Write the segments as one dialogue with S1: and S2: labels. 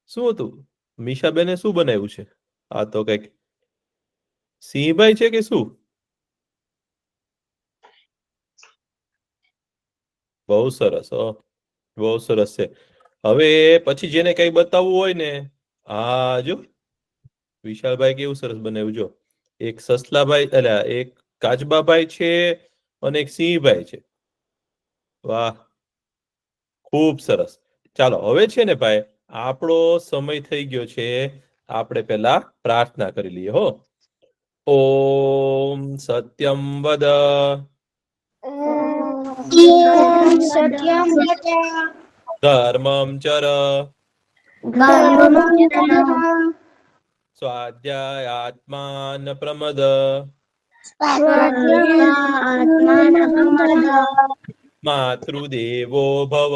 S1: શું હતું? મીશાબેને શું બનાવ્યું છે? આ તો કઈક સિંહભાઈ છે કે શું? બહુ સરસ. બહુ સરસ છે. હવે પછી જેને કઈ બતાવવું હોય ને, હા જો વિશાલભાઈ કેવું સરસ બનાવ્યું જો. એક સસલાભાઈ એટલે એક કાચબાભાઈ છે અને એક સિંહભાઈ છે. વાહ, ખૂબ સરસ. ચાલો હવે છે ને ભાઈ, આપણો સમય થઈ ગયો છે. આપણે પેલા પ્રાર્થના કરી લઈએ હો. ઓમ સત્યમ વદ
S2: ઓમ સત્યમ વદ
S1: ધર્મમ ચર
S2: ધર્મમ
S1: સ્વાધ્યાયાત્માન પ્રમદ
S2: સ્વાધ્યાત્માનમદ
S1: માતૃદેવો ભવ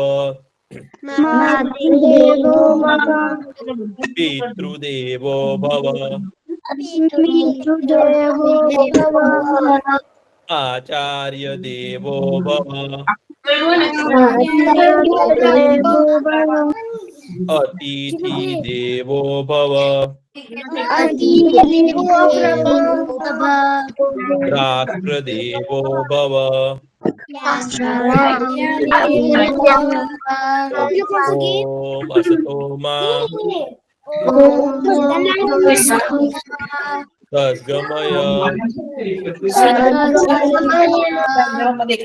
S2: માતૃદેવો ભવ
S1: પિતૃદેવો ભવ
S2: પિતૃદેવો ભવ
S1: આચાર્ય દેવો ભવ
S2: આચાર્યદેવો ભવ
S1: અતિથિ દેવો ભવ
S2: અતિથિદેવો ભવ
S1: રાષ્ટ્રદેવો ભવ
S2: રાષ્ટ્રદેવો
S1: ઓમ અસતો મા સદ્ગમય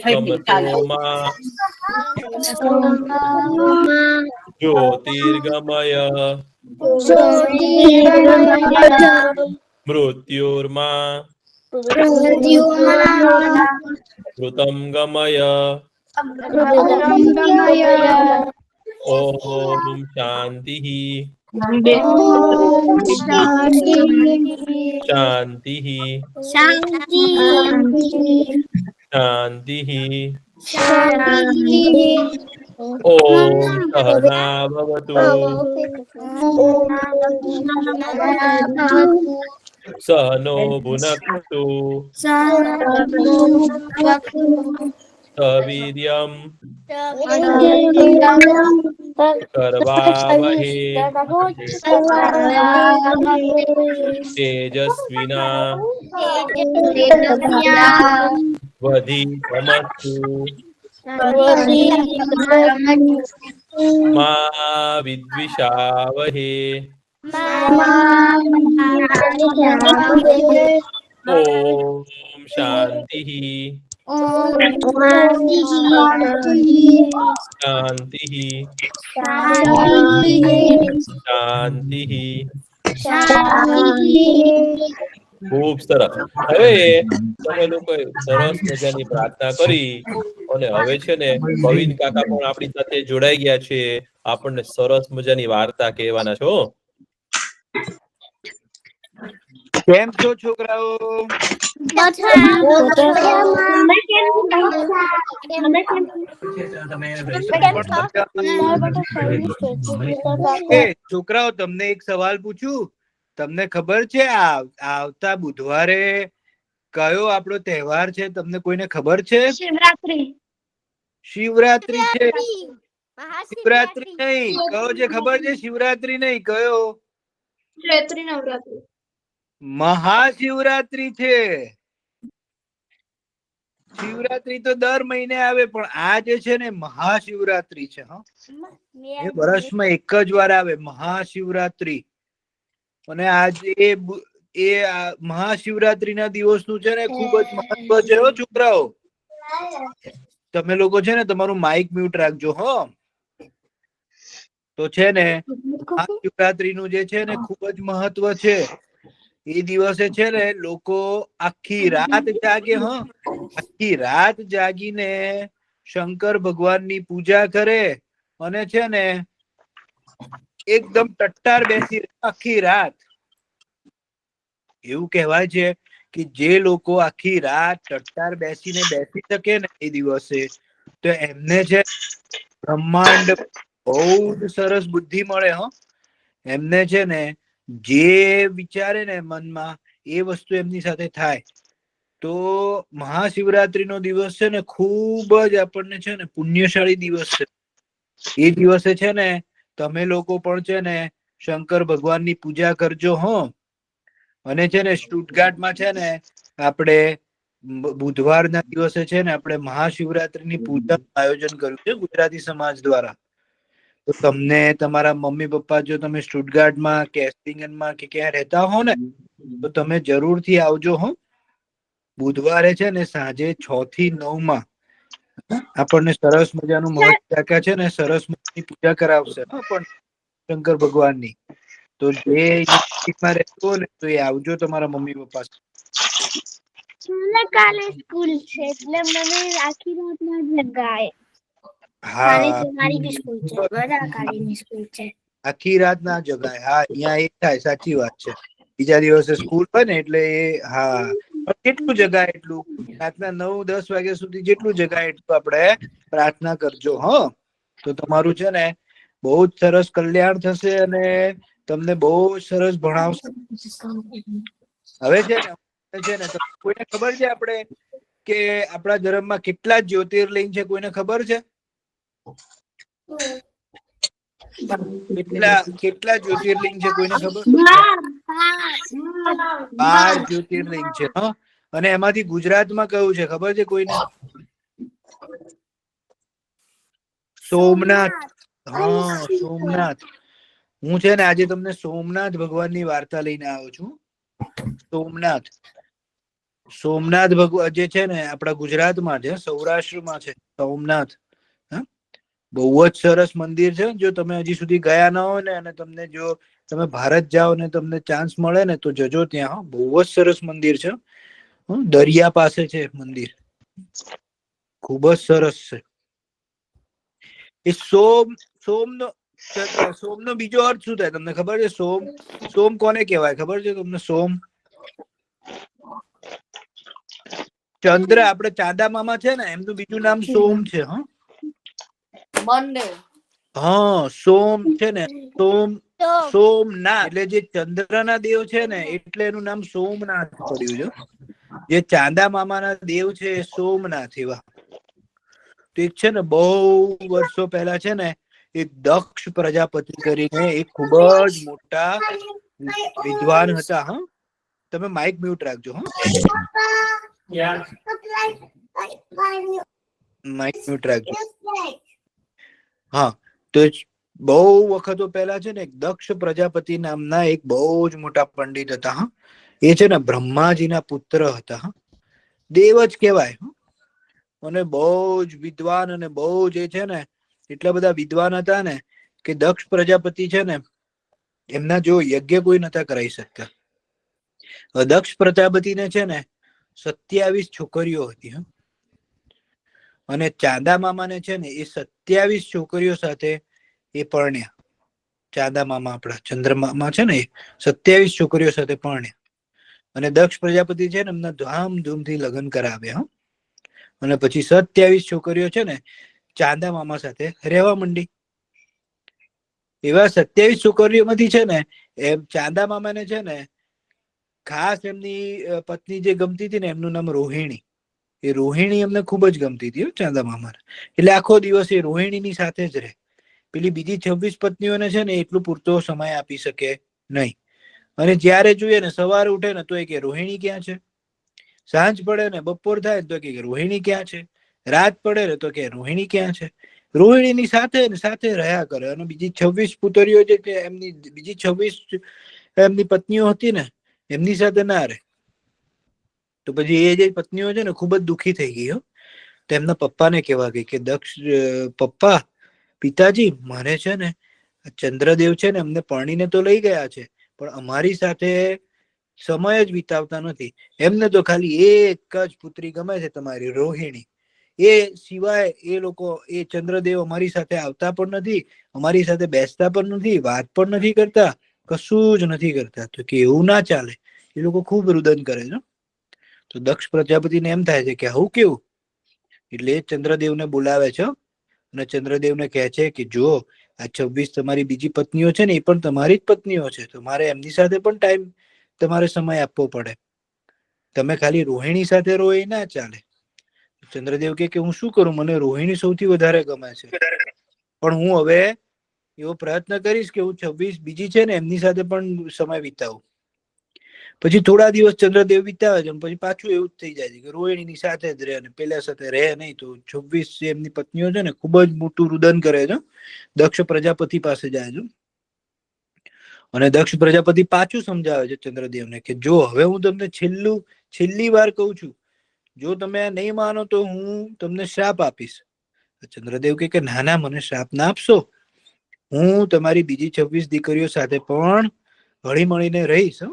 S1: તમસો મા જ્યોતિર્ગમય મૃત્યુર્મા મૃતમ ગમય ઓમ શાંતિ શાંતિ શાંતિ ઓમ સહના ભવતુ સહનો ભુનક્તુ સવીર્યમ કર્વાવહે તેજસ્વિના વધિતમસ્તુ મા વિદ્વિષાવહે ઓમ શાંતિ શાંતિ શાંતિ. ખૂબ સરસ. હવે તમે લોકો સરસ મજાની પ્રાર્થના કરી અને હવે છે ને કવિન કાકા પણ આપણી સાથે જોડાઈ ગયા છે. આપણને સરસ મજાની વાર્તા કહેવાના છો.
S3: કેમ છો છોકરાઓ? છોકરાઓ તમને એક સવાલ પૂછું. તમને ખબર છે આવતા બુધવારે કયો આપણો તહેવાર છે? તમને કોઈને ખબર છે? શિવરાત્રી છે. શિવરાત્રી નહીં, કયો છે ખબર છે? શિવરાત્રી નહીં, કયો? મહાશિવરાત્રી છે. શિવરાત્રી તો દર મહિને આવે, પણ આ જે છે ને મહાશિવરાત્રી છે. એ વર્ષમાં એક જ વાર આવે, મહાશિવરાત્રી. અને આજે એ મહાશિવરાત્રી ના દિવસનું છે ને ખૂબ જ મહત્વ છે હો છોકરાઓ. તમે લોકો છે ને તમારું માઇક મ્યુટ રાખજો હો. તો છે ને મહાશિવરાત્રી નું જે છે ને ખૂબ જ મહત્વ છે. એ દિવસે છે ને લોકો આખી રાત જાગે. આખી રાત જાગીને શંકર ભગવાનની પૂજા કરે અને છે ને એકદમ ટટ્ટાર બેસી આખી રાત. એવું કહેવાય છે કે જે લોકો આખી રાત ટટ્ટાર બેસી શકે ને એ દિવસે, તો એમને છે બ્રહ્માંડ બહુ જ સરસ બુદ્ધિ મળે. એમને છે ને જે વિચારે ને મનમાં એ વસ્તુ એમની સાથે થાય. તો મહાશિવરાત્રી નો દિવસ છે ને ખૂબ જ આપણને છે ને પુણ્યશાળી દિવસ છે. એ દિવસે છે ને તમે લોકો પણ છે ને શંકર ભગવાનની પૂજા કરજો હો. અને છે ને સ્ટુટગાર્ટમાં છે ને આપણે બુધવારના દિવસે છે ને આપણે મહાશિવરાત્રીની પૂજાનું આયોજન કર્યું છે ગુજરાતી સમાજ દ્વારા. તો તમને તમારા મમ્મી પપ્પા જો તમે સ્ટુટગાર્ટમાં કે એસ્ટિંગનમાં કે ક્યાં રહેતા હો ને તો તમે જરૂરથી આવજો હો. બુધવારે છે ને સાંજે 6 થી 9 માં આપણને સરસ મજાનું મહંત કાકા છે ને સરસ મજાની પૂજા કરાવશે પણ શંકર ભગવાનની. તો જે નજીકમાં રહેતો ને તો એ આવજો તમારા મમ્મી પપ્પા.
S2: મને કાલે સ્કૂલ છે એટલે મને આખી રાત ના જગાય. કાલે
S3: હા
S2: તમારી બી સ્કૂલ છે. બધા કાલેની સ્કૂલ છે.
S3: આખી રાત ના જગાય. હા અહીંયા એ થાય, સાચી વાત છે. બીજા દિવસે સ્કૂલ હોય ને એટલે એ હા પણ કેટલું જગાય એટલું રાતના 9-10 વાગ્યા સુધી જેટલું જગાય એટલું આપણે પ્રાર્થના કરજો હો. તો તમારું છે ને બહુ જ સરસ કલ્યાણ થશે અને તમને બહુ જ સરસ ભણાવશે. હવે છે ને કોઈને ખબર છે આપણે કે આપણા ધર્મમાં કેટલા જ્યોતિર્લિંગ છે? કોઈને ખબર છે? કેટલા જ્યોતિર્લિંગ છે? કોઈને ખબર? 12 જ્યોતિર્લિંગ છે. હા, અને એમાંથી ગુજરાતમાં કયું છે ખબર છે કોઈને? સોમનાથ. હા, સોમનાથ. હું છે ને આજે તમને સોમનાથ ભગવાનની વાર્તા લઈને આવ્યો છું. સોમનાથ. સોમનાથ ભગવાન જે છે ને આપણા ગુજરાતમાં છે, સૌરાષ્ટ્રમાં છે સોમનાથ. બહુ જ સરસ મંદિર છે. જો તમે હજી સુધી ગયા ના હોય ને અને તમને જો તમે ભારત જાઓ ને તમને ચાન્સ મળે ને તો જજો ત્યાં. બહુ જ સરસ મંદિર છે. દરિયા પાસે છે મંદિર. ખૂબ જ સરસ છે. એ સોમનો બીજો અર્થ શું થાય તમને ખબર છે? સોમ કોને કહેવાય ખબર છે તમને? સોમ ચંદ્ર આપણે ચાંદા મામા છે ને એમનું બીજું નામ સોમ છે. હા, સોમ છે ને સોમનાથ એટલે જે ચંદ્રના દેવ છે ને એટલે એનું નામ સોમનાથ પડ્યું છે. જે ચાંદા મામાના દેવ છે એ સોમનાથ. એવા તો એક છે ને બહુ વર્ષો પહેલા છે ને એક દક્ષ પ્રજાપતિ કરીને એક ખૂબ જ મોટા વિદ્વાન હતા. હા, તમે માઇક મ્યુટ રાખજો. હા, માઇક મ્યુટ રાખજો. હા, તો બહુ વખતો પહેલા છે ને એક દક્ષ પ્રજાપતિ નામના એક બહુ જ મોટા પંડિત હતા. હા, એ છે ને બ્રહ્માજીના પુત્ર હતા. દેવ જ કહેવાય. અને બહુ જ વિદ્વાન અને બહુ જ છે ને એટલા બધા વિદ્વાન હતા ને કે દક્ષ પ્રજાપતિ છે ને એમના જો યજ્ઞ કોઈ નતા કરાવી શકતા. દક્ષ પ્રજાપતિને છે ને 27 છોકરીઓ હતી. અને ચાંદા મામાને છે ને એ 27 છોકરીઓ સાથે એ પરણ્યા. ચાંદા મામા આપણા ચંદ્રમામા છે ને એ 27 છોકરીઓ સાથે પરણ્યા. અને દક્ષ પ્રજાપતિ છે ને એમના ધામધૂમથી લગ્ન કરાવ્યા. અને પછી 27 છોકરીઓ છે ને ચાંદા મામા સાથે રહેવા માંડી. એવા 27 છોકરીઓમાંથી છે ને એમ ચાંદા મામાને છે ને ખાસ એમની પત્ની જે ગમતી હતી ને એમનું નામ રોહિણી. એ રોહિણી એમને ખૂબ જ ગમતી હતી ચાંદા મામાને. એટલે આખો દિવસ એ રોહિણીની સાથે જ રહે. પેલી બીજી 26 પત્નીઓને છે ને એટલું પૂરતો સમય આપી શકે નહીં. અને જ્યારે જોઈએ ને સવારે ઉઠે ને તો એ કે રોહિણી ક્યાં છે? સાંજ પડે ને બપોર થાય ને તો કે રોહિણી ક્યાં છે? રાત પડે ને તો કે રોહિણી ક્યાં છે? રોહિણીની સાથે ને સાથે રહ્યા કરે. અને બીજી 26 પુત્રીઓ જે કે એમની બીજી 26 એમની પત્નીઓ હતી ને એમની સાથે ના રહે. તો પછી એ જે પત્નીઓ છે ને ખૂબ જ દુઃખી થઈ ગઈ. તો એમના પપ્પાને કહેવા ગઈ કે દક્ષ પપ્પા, પિતાજી, મારે છે ને ચંદ્રદેવ છે ને અમને પરણીને તો લઈ ગયા છે પણ અમારી સાથે સમય જ વિતાવતા નથી. એમને તો ખાલી એક જ પુત્રી ગમે છે, તમારી રોહિણી. એ સિવાય એ લોકો એ ચંદ્રદેવ અમારી સાથે આવતા પણ નથી, અમારી સાથે બેસતા પણ નથી, વાત પણ નથી કરતા, કશું જ નથી કરતા. તો કે એવું ના ચાલે. એ લોકો ખૂબ રુદન કરે છે. તો દક્ષ પ્રજાપતિને એમ થાય છે કે આવું કેવું? એટલે ચંદ્રદેવને બોલાવે છે અને ચંદ્રદેવને કહે છે કે જો આ 26 તમારી બીજી પત્નીઓ છે ને એ પણ તમારી જ પત્નીઓ છે. તમારે એમની સાથે પણ ટાઈમ તમારે સમય આપવો પડે. તમે ખાલી રોહિણી સાથે રહો એ ના ચાલે. ચંદ્રદેવ કે હું શું કરું? મને રોહિણી સૌથી વધારે ગમે છે પણ હું હવે એવો પ્રયત્ન કરીશ કે હું 26 બીજી છે ને એમની સાથે પણ સમય વિતાવું. પછી થોડા દિવસ ચંદ્રદેવ વિતાવે છે પછી પાછું એવું જ થઈ જાય છે કે રોહિણીની સાથે જ રહે અને પેલા સાથે રહે નહીં. તો 26 જે એમની પત્નીઓ છે ને ખૂબ જ મોટું રુદન કરે છે, દક્ષ પ્રજાપતિ પાસે જાય છે અને દક્ષ પ્રજાપતિ પાછું સમજાવે છે ચંદ્રદેવને કે જો હવે હું તમને છેલ્લી વાર કહું છું, જો તમે આ નહીં માનો તો હું તમને શ્રાપ આપીશ. ચંદ્રદેવ કે ના ના, મને શ્રાપ ના આપશો, હું તમારી બીજી 26 દીકરીઓ સાથે પણ હળી મળીને રહીશ.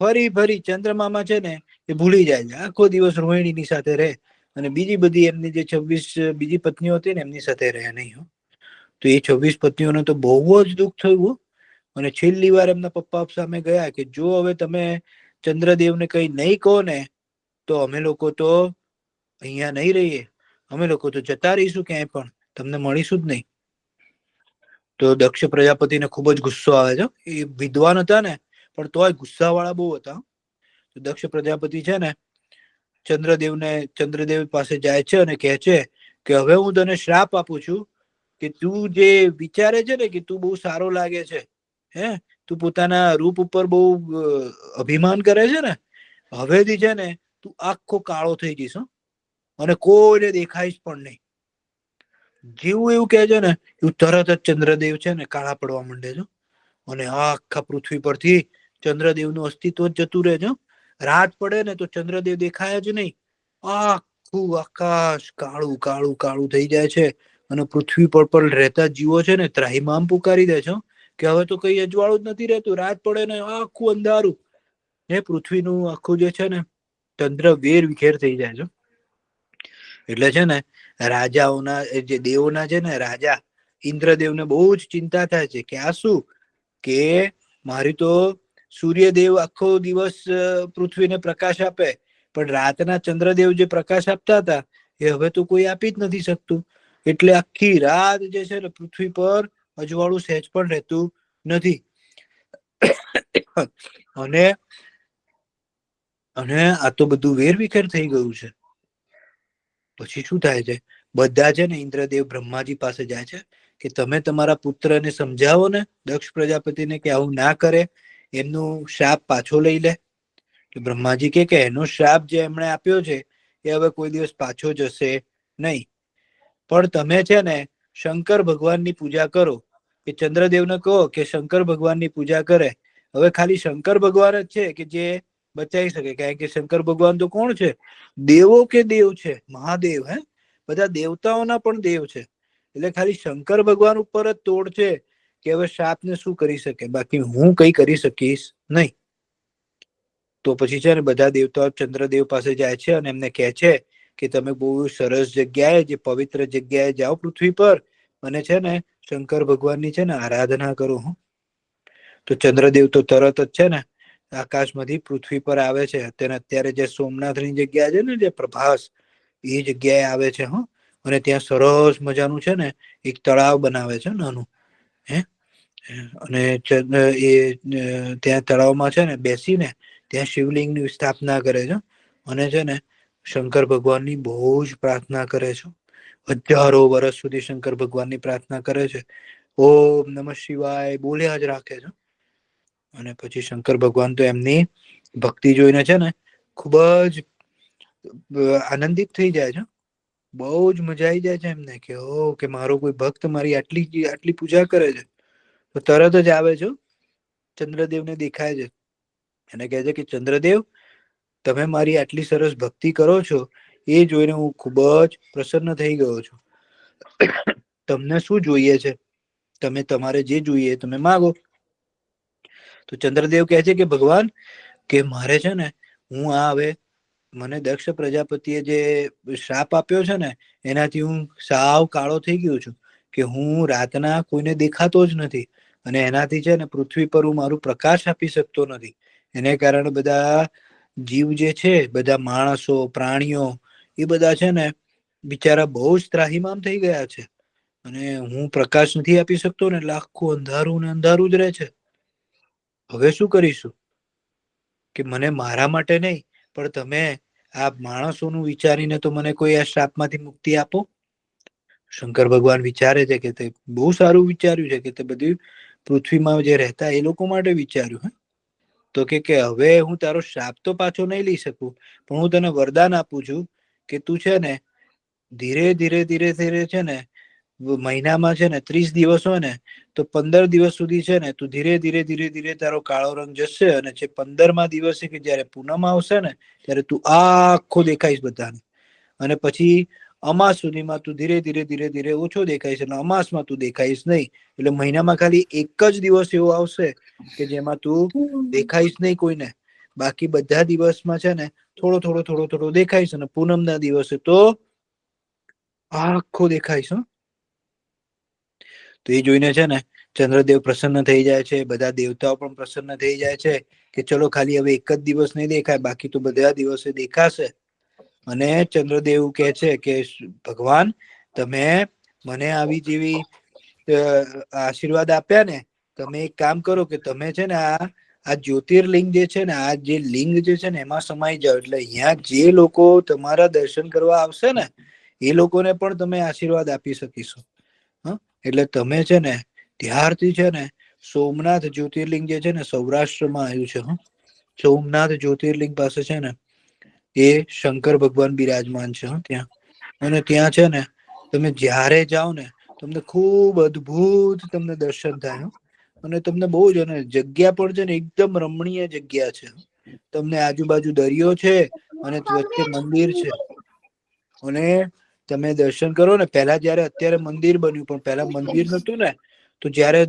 S3: ફરી ચંદ્રમામા છે ને એ ભૂલી જાય છે, આખો દિવસ રોહિણીની સાથે રહે અને બીજી બધી એમની જે 26 બીજી પત્નીઓ હતી ને એમની સાથે રહે નહીં. તો એ 26 પત્નીઓને તો બહુ જ દુઃખ થયું અને છેલ્લી વાર એમના પપ્પા સામે ગયા કે જો હવે તમે ચંદ્રદેવને કઈ નહીં કહો ને તો અમે લોકો તો અહીંયા નહીં રહીએ, અમે લોકો તો જતા રહીશું ક્યાંય પણ, તમને મળીશું જ નહીં. તો દક્ષ પ્રજાપતિને ખૂબ જ ગુસ્સો આવે છે. એ વિદ્વાન હતા ને પણ તોય ગુસ્સા વાળા બહુ હતા. તો દક્ષ પ્રજાપતિ છે ને ચંદ્રદેવ પાસે જાય છે અને કહે છે કે હવે હું તને શ્રાપ આપું છું કે તું જે વિચારે છે ને કે તું બહુ સારો લાગે છે, તું પોતાના રૂપ ઉપર બહુ અભિમાન કરે છે ને, હવેથી છે ને તું આખો કાળો થઈ જઈશ અને કોઈને દેખાઈશ પણ નહીં. જેવું એવું કહે છે ને એવું તરત જ ચંદ્રદેવ છે ને કાળા પડવા માંડે છે અને આખા પૃથ્વી પરથી ચંદ્રદેવનું અસ્તિત્વ જ જતું રહે છે. રાત પડે ને તો ચંદ્રદેવ દેખાય જ નહીં, આખું આકાશ કાળું કાળું કાળું થઈ જાય છે અને પૃથ્વી પર રહેતા જીવો છે ને ત્રાહિમામ પુકારી દે છે કે હવે તો કઈ અજવાળું જ નથી રહેતું, રાત પડે ને આખું અંધારું, પૃથ્વીનું આખું જે છે ને ચંદ્ર વેર વિખેર થઈ જાય છે. એટલે છે ને રાજાઓના જે દેવોના છે ને રાજા ઇન્દ્રદેવને બહુ જ ચિંતા થાય છે કે આ શું, કે મારી તો સૂર્યદેવ આખો દિવસ પૃથ્વીને પ્રકાશ આપે પણ રાતના ચંદ્રદેવ જે પ્રકાશ આપતા હતા એ હવે તો કોઈ આપી જ નથી શકતું. એટલે આખી રાત જે છે ને પૃથ્વી પર અજવાળું સહેજ પણ રહેતું નથી. અને આ તો બધું વેરવિખેર થઈ ગયું છે. પછી શું થાય છે, બધા છે ને ઇન્દ્રદેવ બ્રહ્માજી પાસે જાય છે કે તમે તમારા પુત્રને સમજાવો ને દક્ષ પ્રજાપતિને કે આવું ના કરે, એમનું શ્રાપ પાછો લઈ લે. બ્રહ્માજી કે એનો શ્રાપ જે એમણે આપ્યો છે એ હવે કોઈ દિવસ પાછો જશે નહીં, પણ તમે છે ને શંકર ભગવાનની પૂજા કરો. કે ચંદ્રદેવને કહો કે શંકર ભગવાનની પૂજા કરે. હવે ખાલી શંકર ભગવાન જ છે કે જે બચાવી શકે, કારણ કે શંકર ભગવાન તો કોણ છે, દેવો કે દેવ છે, મહાદેવ. બધા દેવતાઓના પણ દેવ છે. એટલે ખાલી શંકર ભગવાન ઉપર જ તોડ છે કે હવે શ્રાપને શું કરી શકે, બાકી હું કઈ કરી શકીશ નહીં. તો પછી છે ને બધા દેવતાઓ ચંદ્રદેવ પાસે જાય છે અને એમને કહે છે કે તમે બહુ સરસ જગ્યાએ, જે પવિત્ર જગ્યાએ જાઓ પૃથ્વી પર અને છે ને શંકર ભગવાનની છે ને આરાધના કરો. તો ચંદ્રદેવ તો તરત જ છે ને આકાશમાંથી પૃથ્વી પર આવે છે. અત્યારે જે સોમનાથની જગ્યા છે ને જે પ્રભાસ, એ જગ્યાએ આવે છે. અને ત્યાં સરસ મજાનું છે ને એક તળાવ બનાવે છે નાનું. અને એ ત્યાં તળાવમાં છે ને બેસીને ત્યાં શિવલિંગની સ્થાપના કરે છે અને છે ને શંકર ભગવાનની બહુ જ પ્રાર્થના કરે છે. હજારો વર્ષ સુધી શંકર ભગવાનની પ્રાર્થના કરે છે, ઓમ નમઃ શિવાય બોલ્યા જ રાખે છે. અને પછી શંકર ભગવાન તો એમની ભક્તિ જોઈને છે ને ખૂબ જ આનંદિત થઈ જાય છે. બહુ જ મજા આવી જાય છે એમને કે ઓ કે મારો કોઈ ભક્ત મારી આટલી પૂજા કરે છે. તો તરત જ આવે છે, ચંદ્રદેવને દેખાય છે અને કહે છે કે ચંદ્રદેવ, તમે મારી આટલી સરસ ભક્તિ કરો છો એ જોઈને હું ખૂબ જ પ્રસન્ન થઈ ગયો છું. તમને શું જોઈએ છે, તમારે જે જોઈએ તમે માગો. તો ચંદ્રદેવ કહે છે કે ભગવાન, કે મારે છે ને હું હવે મને દક્ષ પ્રજાપતિએ જે શ્રાપ આપ્યો છે ને એનાથી હું સાવ કાળો થઈ ગયો છું કે હું રાતના કોઈને દેખાતો જ નથી અને એનાથી છે ને પૃથ્વી પર હું મારું પ્રકાશ આપી શકતો નથી. એને કારણે બધા જીવ જે છે, બધા માણસો, પ્રાણીઓ, એ બધા છે ને બિચારા બહુ જ ત્રાહિમામ થઈ ગયા છે અને હું પ્રકાશ નથી આપી શકતો ને એટલે આખું અંધારું ને અંધારું જ રહે છે. હવે શું કરીશું? કે મને મારા માટે નહીં પણ તમે આ માણસોનું વિચારીને તો મને કોઈ આ શ્રાપમાંથી મુક્તિ આપો. શંકર ભગવાન વિચારે છે કે તે બહુ સારું વિચાર્યું છે કે તે બધી પૃથ્વીમાં જે રહેતા એ લોકો માટે વિચાર્યું. હે તો કે હવે હું તારો શાપ તો પાછો નહીં લઈ શકું, પણ હું તને વરદાન આપું છું કે તું છે ને ધીરે ધીરે ધીરે ધીરે છે ને મહિનામાં છે ને 30 દિવસ હોય ને તો 15 દિવસ સુધી છે ને તું ધીરે ધીરે ધીરે ધીરે તારો કાળો રંગ જશે, અને જે 15મા દિવસે કે જયારે પૂનમ આવશે ને ત્યારે તું આખો દેખાઈશ બધાને, અને પછી અમાસ સુધીમાં તું ધીરે ધીરે ધીરે ધીરે ઓછો દેખાઈશ, અને અમાસમાં તું દેખાઈશ નહીં. એટલે મહિનામાં ખાલી એક જ દિવસ એવો આવશે કે જેમાં તું દેખાઈશ નહીં કોઈને, બાકી બધા દિવસમાં છે ને થોડો થોડો થોડો થોડો દેખાઈશ, અને પૂનમના દિવસે તો આખો દેખાઈશ. તો એ જોઈને છે ને ચંદ્રદેવ પ્રસન્ન થઈ જાય છે, બધા દેવતાઓ પણ પ્રસન્ન થઈ જાય છે કે ચલો ખાલી હવે એક જ દિવસ નહીં દેખાય, બાકી તો બધા દિવસે દેખાશે. અને ચંદ્રદેવ કહે છે કે ભગવાન તમે મને આવી જેવી આશીર્વાદ આપ્યા ને, તમે એક કામ કરો કે તમે છે ને આ જ્યોતિર્લિંગ જે છે ને, આ જે લિંગ જે છે ને એમાં સમાઈ જાઓ, એટલે અહીંયા જે લોકો તમારા દર્શન કરવા આવશે ને એ લોકોને પણ તમે આશીર્વાદ આપી શકીશો. એટલે તમે છે ને ત્યારથી છે ને સોમનાથ જ્યોતિર્લિંગ જે છે ને સૌરાષ્ટ્રમાં આવ્યું છે. સોમનાથ જ્યોતિર્લિંગ પાસે છે ને એ શંકર ભગવાન બિરાજમાન છે ત્યાં. અને ત્યાં છે ને તમે જ્યારે જાઓ ને તમને ખૂબ અદ્ભુત તમને દર્શન થાય, અને તમને બહુ જ, અને જગ્યા પણ છે ને એકદમ રમણીય જગ્યા છે. તમને આજુબાજુ દરિયો છે અને વચ્ચે મંદિર છે, અને તમે દર્શન કરો ને. પહેલા જયારે અત્યારે મંદિર બન્યું, પણ પહેલા મંદિર નતું ને, તો જયારે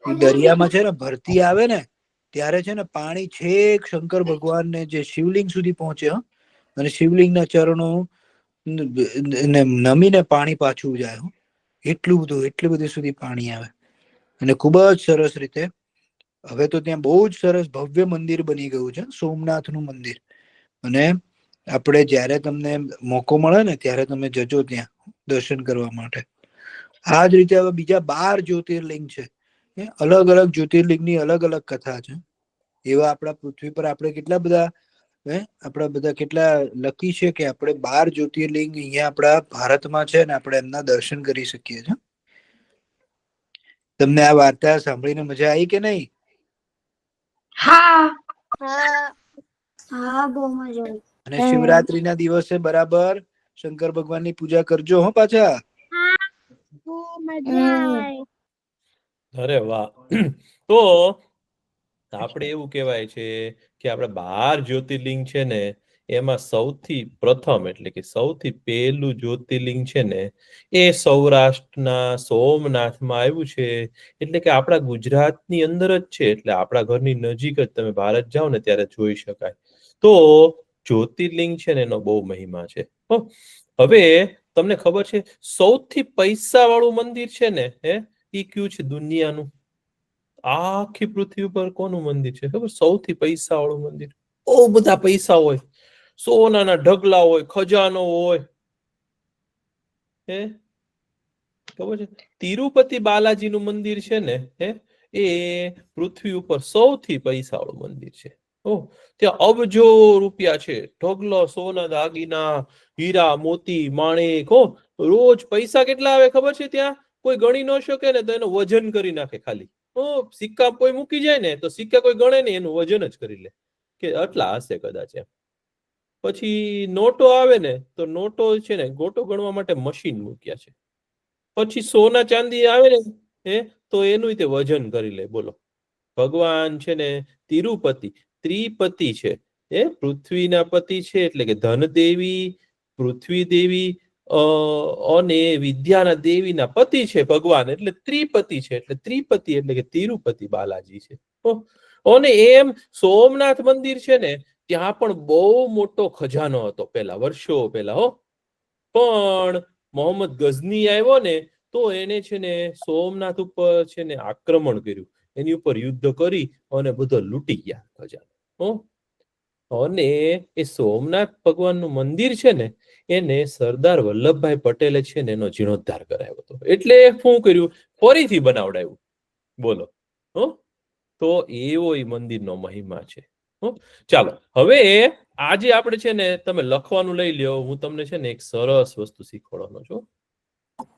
S3: દરિયામાં છે ને ભરતી આવે ને ત્યારે છે ને પાણી છેક શંકર ભગવાન ને જે શિવલિંગ સુધી પહોંચે, અને શિવલિંગના ચરણો નમીને પાણી પાછું જાય. એટલું બધી સુધી પાણી આવે, અને ખૂબ જ સરસ રીતે. હવે તો ત્યાં બહુ જ સરસ ભવ્ય મંદિર બની ગયું છે, સોમનાથનું મંદિર. અને આપણે જયારે તમને મોકો મળે ને ત્યારે તમે જજો ત્યાં દર્શન કરવા માટે. આ જ રીતે હવે બીજા 12 જ્યોતિર્લિંગ છે. અલગ અલગ જ્યોતિર્લિંગની અલગ અલગ કથા છે. એવા આપણા પૃથ્વી પર આપણે કેટલા બધા કેટલા લકી છે કે આપણે 12 જ્યોતિર્લિંગ અહીંયા આપણા ભારતમાં છે ને આપણે એમના દર્શન કરી શકીએ છીએ. તમને આ વાર્તા સાંભળીને મજા આવી કે નહીં?
S2: હા હા બહુ મજા આવી.
S3: અને શિવરાત્રીના દિવસે બરાબર શંકર ભગવાનની પૂજા કરજો હો પાછા.
S2: બહુ મજા આવે.
S1: અરે વાહ. તો આપણે એવું કહેવાય છે કે આપણે 12 જ્યોતિર્લિંગ છે ને એમાં સૌથી પ્રથમ એટલે કે સૌથી પહેલું જ્યોતિર્લિંગ છે ને એ સૌરાષ્ટ્રના સોમનાથમાં આવ્યું છે. એટલે કે આપણા ગુજરાતની અંદર જ છે, એટલે આપણા ઘરની નજીક જ તમે ભારત જાઓ ને ત્યારે જોઈ શકાય. તો જ્યોતિર્લિંગ છે ને એનો બહુ મહિમા છે. હવે તમને ખબર છે સૌથી પૈસા વાળું મંદિર છે ને એ કયું છે દુનિયાનું? આખી પૃથ્વી ઉપર કોનું મંદિર છે ખબર? સૌથી પૈસા વાળું મંદિર. બહુ બધા પૈસા હોય, સોનાના ઢગલા હોય, ખજાનો હોય. ખબર છે? તિરુપતિ બાલાજીનું મંદિર છે ને એ પૃથ્વી ઉપર સૌથી પૈસા વાળું મંદિર છે. ત્યાં અબજો રૂપિયા છે, ઢગલો સોના દાગીના, હીરા મોતી માણેક. રોજ પૈસા કેટલા આવે ખબર છે? ત્યાં કોઈ ગણી ન શકે ને તો એનું વજન કરી નાખે. ખાલી સિક્કા કોઈ મૂકી જાય ને તો સિક્કા કોઈ ગણે ને એનું વજન જ કરી લે કે આટલા હશે કદાચ એમ. પછી નોટો આવે ને તો નોટો છે ને ગોટો ગણવા માટે મશીન મૂક્યા છે. પછી સોના ચાંદી આવે ને તો એનું તે વજન કરી લે. બોલો, ભગવાન છે ને તિરુપતિ ત્રિપતિ છે. પૃથ્વીના પતિ છે એટલે કે ધન દેવી, પૃથ્વી દેવી અને વિદ્યાના દેવીના પતિ છે ભગવાન, એટલે ત્રિપતિ છે. એટલે ત્રિપતિ એટલે કે તિરુપતિ બાલાજી છે. અને એમ સોમનાથ મંદિર છે ને ત્યાં પણ બહુ મોટો ખજાનો હતો પેલા, વર્ષો પેલા. પણ મોહમ્મદ ગઝની આવ્યો ને તો એને છે ને સોમનાથ ઉપર છે ને આક્રમણ કર્યું, એની ઉપર યુદ્ધ કરી અને બધો લૂંટી ગયા ખજાનો. અને એ સોમનાથ ભગવાનનું મંદિર છે ને એને સરદાર વલ્લભભાઈ પટેલે છે ને એનો જીર્ણોદ્ધાર કરાવ્યો હતો. એટલે શું કર્યું? ફરીથી બનાવડાવ્યું. બોલો. તો એવો એ મંદિરનો મહિમા છે. ચાલો હવે આજે આપણે છે ને તમે લખવાનું લઈ લ્યો. હું તમને છે ને એક સરસ વસ્તુ શીખવાડવાનો છું.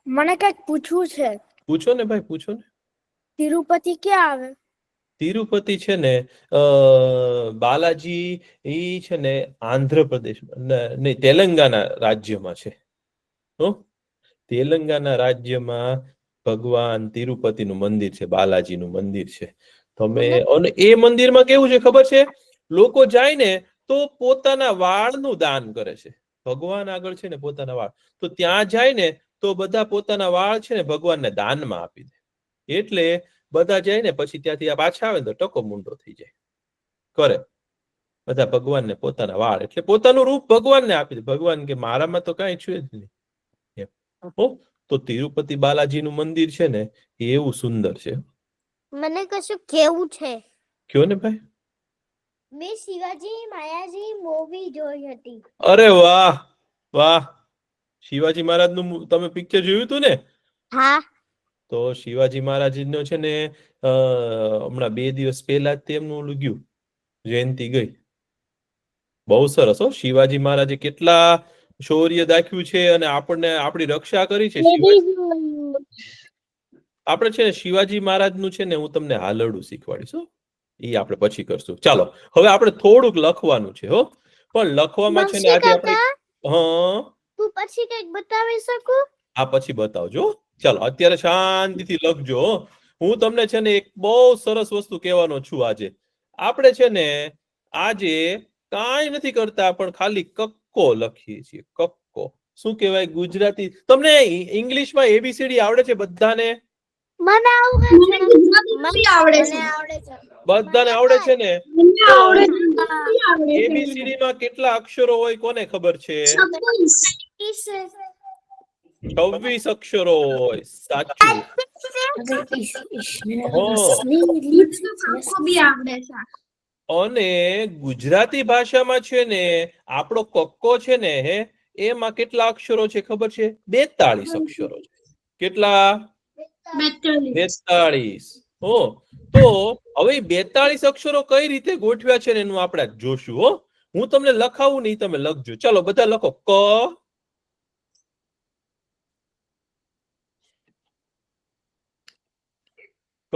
S2: મને કઈક પૂછવું છે.
S1: પૂછો ને ભાઈ, પૂછો ને.
S2: તિરુપતિ ક્યાં આવે?
S1: તિરુપતિ છે ને બાલાજી ઈ છે ને આંધ્રપ્રદેશ નહીં, તેલંગાના રાજ્યમાં છે. તેલંગાના રાજ્યમાં ભગવાન તિરુપતિનું મંદિર છે, બાલાજીનું મંદિર છે. તમે અને એ મંદિરમાં કેવું છે ખબર છે? લોકો જાય ને તો પોતાના વાળનું દાન કરે છે. ભગવાન આગળ છે ને પોતાના વાળ, તો ત્યાં જાય ને તો બધા પોતાના વાળ છે ને ભગવાનને દાનમાં આપી દે. એટલે બધા જાય ને પછી ત્યાંથી પાછા આવે તો ટકો મુંડો થઈ જાય કરે બધા ભગવાનને પોતાના વાળ, એટલે પોતાનું રૂપ ભગવાનને આપી દે. ભગવાન કે મારામાં તો કઈ છે જ નહીં. તો તિરુપતિ બાલાજીનું મંદિર છે ને એ એવું સુંદર છે.
S2: મને કશું કેવું છે.
S1: કયો ને ભાઈ.
S2: મેં શિવાજી માયાજી મૂવી જોઈ હતી.
S1: અરે વાહ વાહ, શિવાજી મહારાજનું તમે પિક્ચર જોયું હતું ને?
S2: હા.
S1: તો શિવાજી મહારાજનો છે ને હમણાં 2 દિવસ પહેલા જ તેમનું ઓલું ગયું, જયંતિ ગઈ. બહુ સરસ હો. શિવાજી મહારાજે કેટલા શૌર્ય દાખ્યું છે અને આપણને આપણી રક્ષા કરી છે. આપણે છે ને શિવાજી મહારાજનું છે ને હું તમને હાલરડું શીખવાડીશ. એ આપણે પછી કરશું. ચાલો હવે આપણે થોડુંક લખવાનું છે હો, પણ લખવામાં છે ને આજે આપણે
S2: તું પછી કઈક બતાવી શકું?
S1: આ પછી બતાવજો. ચાલો અત્યારે શાંતિથી લખજો. હું તમને છે ને એક બહુ સરસ વસ્તુ કહેવાનો છું. આજે આપણે છે ને આજે કાંઈ નથી કરતા, પણ ખાલી કક્કો લખીએ છીએ. કક્કો શું કહેવાય ગુજરાતી? તમને ઇંગ્લિશમાં એબીસીડી આવડે છે બધાને?
S2: મને આવડે છે.
S1: બધાને આવડે છે ને? એબીસીડી માં કેટલા અક્ષરો હોય કોને ખબર છે? 26 અક્ષરો હોય. સાચું. અને ગુજરાતી ભાષામાં છે ને આપણો કક્કો છે ને એમાં કેટલા અક્ષરો છે ખબર છે? 42 અક્ષરો છે. કેટલા? 42. તો હવે 42 અક્ષરો કઈ રીતે ગોઠવ્યા છે ને એનું આપણે જોશું. હું તમને લખાવું નહીં, તમે લખજો. ચાલો બધા લખો. ક ક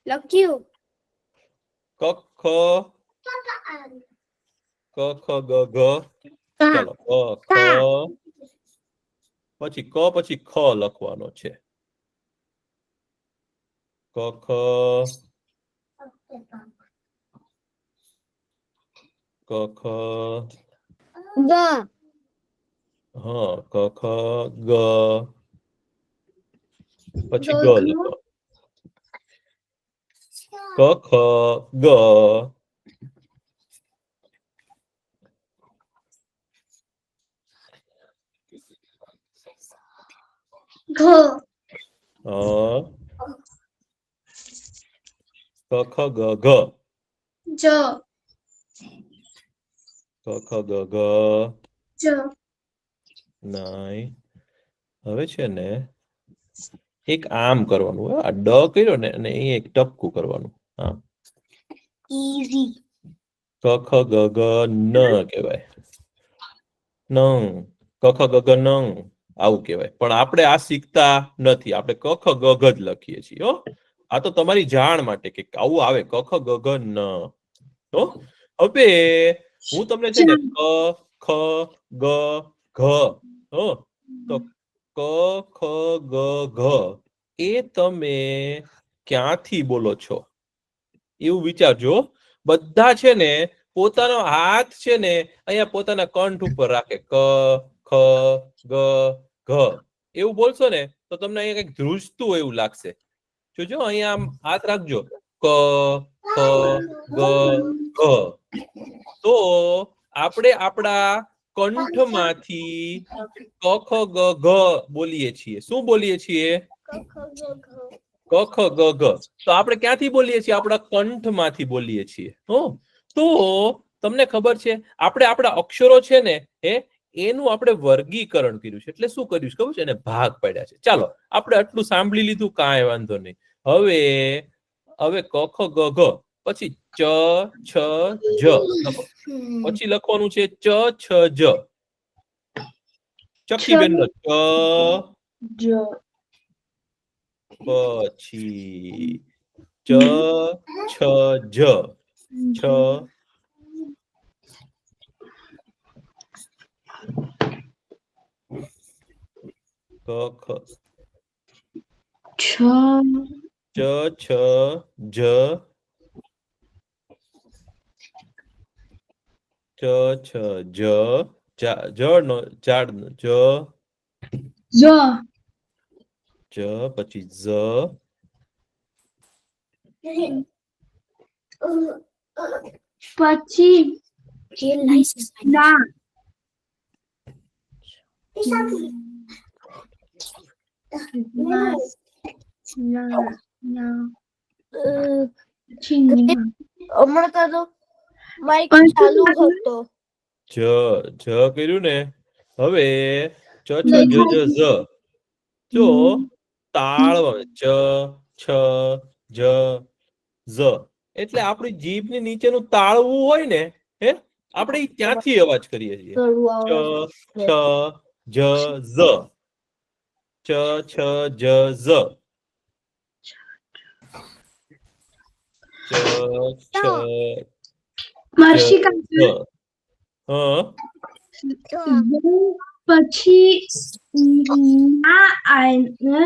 S2: લખ્યું.
S1: ક ખ ગ ઘ. ચાલો ક પછી ક પછી ખ લખવાનો છે. ક ખ ક ખ
S2: ગ.
S1: હા ક ખ ગ પછી ગ લખો. ક ખ ગ
S2: ઘ.
S1: ક ખ ગ ઘ.
S2: જ.
S1: ક ખ ગ ઘ.
S2: જ.
S1: નહીં. હવે છે ને એક આમ કરવાનું. આ ડ કર્યો ને અને અહીં એક ટપકું કરવાનું. હા,
S2: ઈઝી.
S1: ક ખ ગ ઘ ન કહેવાય. નંગ. ક ખ ગ ઘ નંગ આવું કહેવાય. પણ આપણે આ શીખતા નથી. આપણે ક ખ ગ ઘ જ લખીએ છીએ. આ તો તમારી જાણ માટે કે આવું આવે. ક ખ ગ ઘ ન. હવે હું તમને છે ને ક ખ ગ ઘ તો ક ખ ગ ઘ એ તમે ક્યાંથી બોલો છો એવું વિચારજો. બધા છે ને પોતાનો હાથ છે ને અહીંયા પોતાના કંઠ ઉપર રાખે. ક ખ ગ ઘ એવું બોલશો ને તો તમને અહીંયા કઈક ધ્રુજતું એવું લાગશે. જોજો અહીંયા આમ હાથ રાખજો. ક ખ ગ ઘ. તો આપણે આપણા કંઠમાંથી ક ખ ગ ઘ બોલીએ છીએ. શું બોલીએ છીએ? ક ખ ગ ઘ. તો આપણે ક્યાંથી બોલીએ છીએ? આપણા કંઠમાંથી બોલીએ છીએ. તો તમને ખબર છે આપણે આપણા અક્ષરો છે ને એનું આપણે વર્ગીકરણ કર્યું છે. એટલે શું કર્યું છે ખબર છે? એને ભાગ પાડ્યા છે. ચાલો આપણે આટલું સાંભળી લીધું, કાંઈ વાંધો નહીં. હવે ક ખ ગ ઘ પછી ચ છ જ લખો. પછી લખવાનું છે ચ છ જ. ચક્કી બેન નો ચ પછી ચ છ જ છ ક ખ ચ છ જ ચ છ જ જ નો ઝાડ નો જ જ પછી ઝ
S2: પછી ના
S4: હમણાં તો માઇક ચાલુ હતો.
S1: જ કર્યું ને. હવે ચ છ જ જ ઝ જો તાળ ચ છ જ ઝ એટલે આપણી જીભની નીચેનું તાળવું હોય ને હે આપણે ઈ ત્યાંથી અવાજ કરીએ છીએ. ચ છ જ ઝ ચ છ જ ઝ ચ છ
S2: મર્ષિકા
S1: હા
S2: પછી ના આય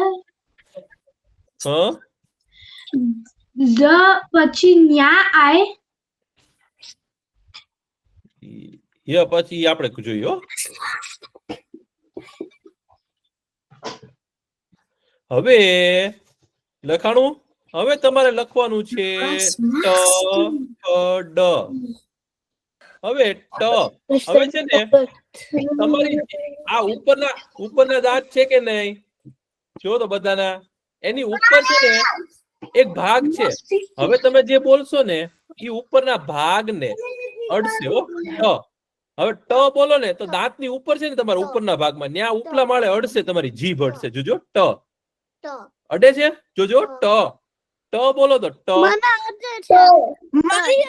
S1: હા
S2: દ પછી ન્યા આય
S1: ય પછી આપણે જોઈએ હો. હવે લખાણું હવે તમારે લખવાનું છે ટ ડ. હવે ટ હવે છે ને તમારી આ ઉપરના દાંત છે કે નહીં જો તો બધાના એની ઉપર છે ને એક ભાગ છે. હવે તમે જે બોલશો ને એ ઉપરના ભાગને અડશે હો ટ. હવે ટ બોલો ને તો દાંતની ઉપર છે ને તમારા ઉપરના ભાગમાં ત્યાં ઉપલા માળે અડશે તમારી જીભ અડશે. જોજો ટ અડે છે જોજો ટ ટ બોલો તો ટ
S4: મારી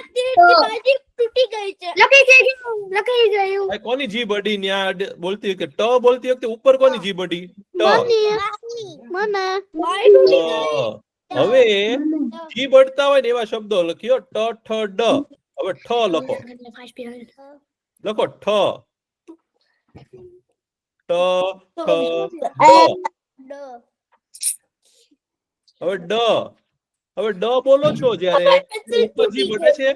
S4: બાજી તૂટી ગઈ છે.
S2: લખી ગયું
S1: કોની જીભ અડી ન્યા બોલતી વખતે ટ બોલતી વખતે ઉપર કોની જીભ અડી ટ. હવે જીભ અડતા હોય ને એવા શબ્દો લખ્યો ટ ઠ ડ. હવે ઠ લખો લખો ઠ ટ ઠ ડ. હવે ડ હવે ડ બોલો છો જ્યારે ઉપર જીભ અડે છે.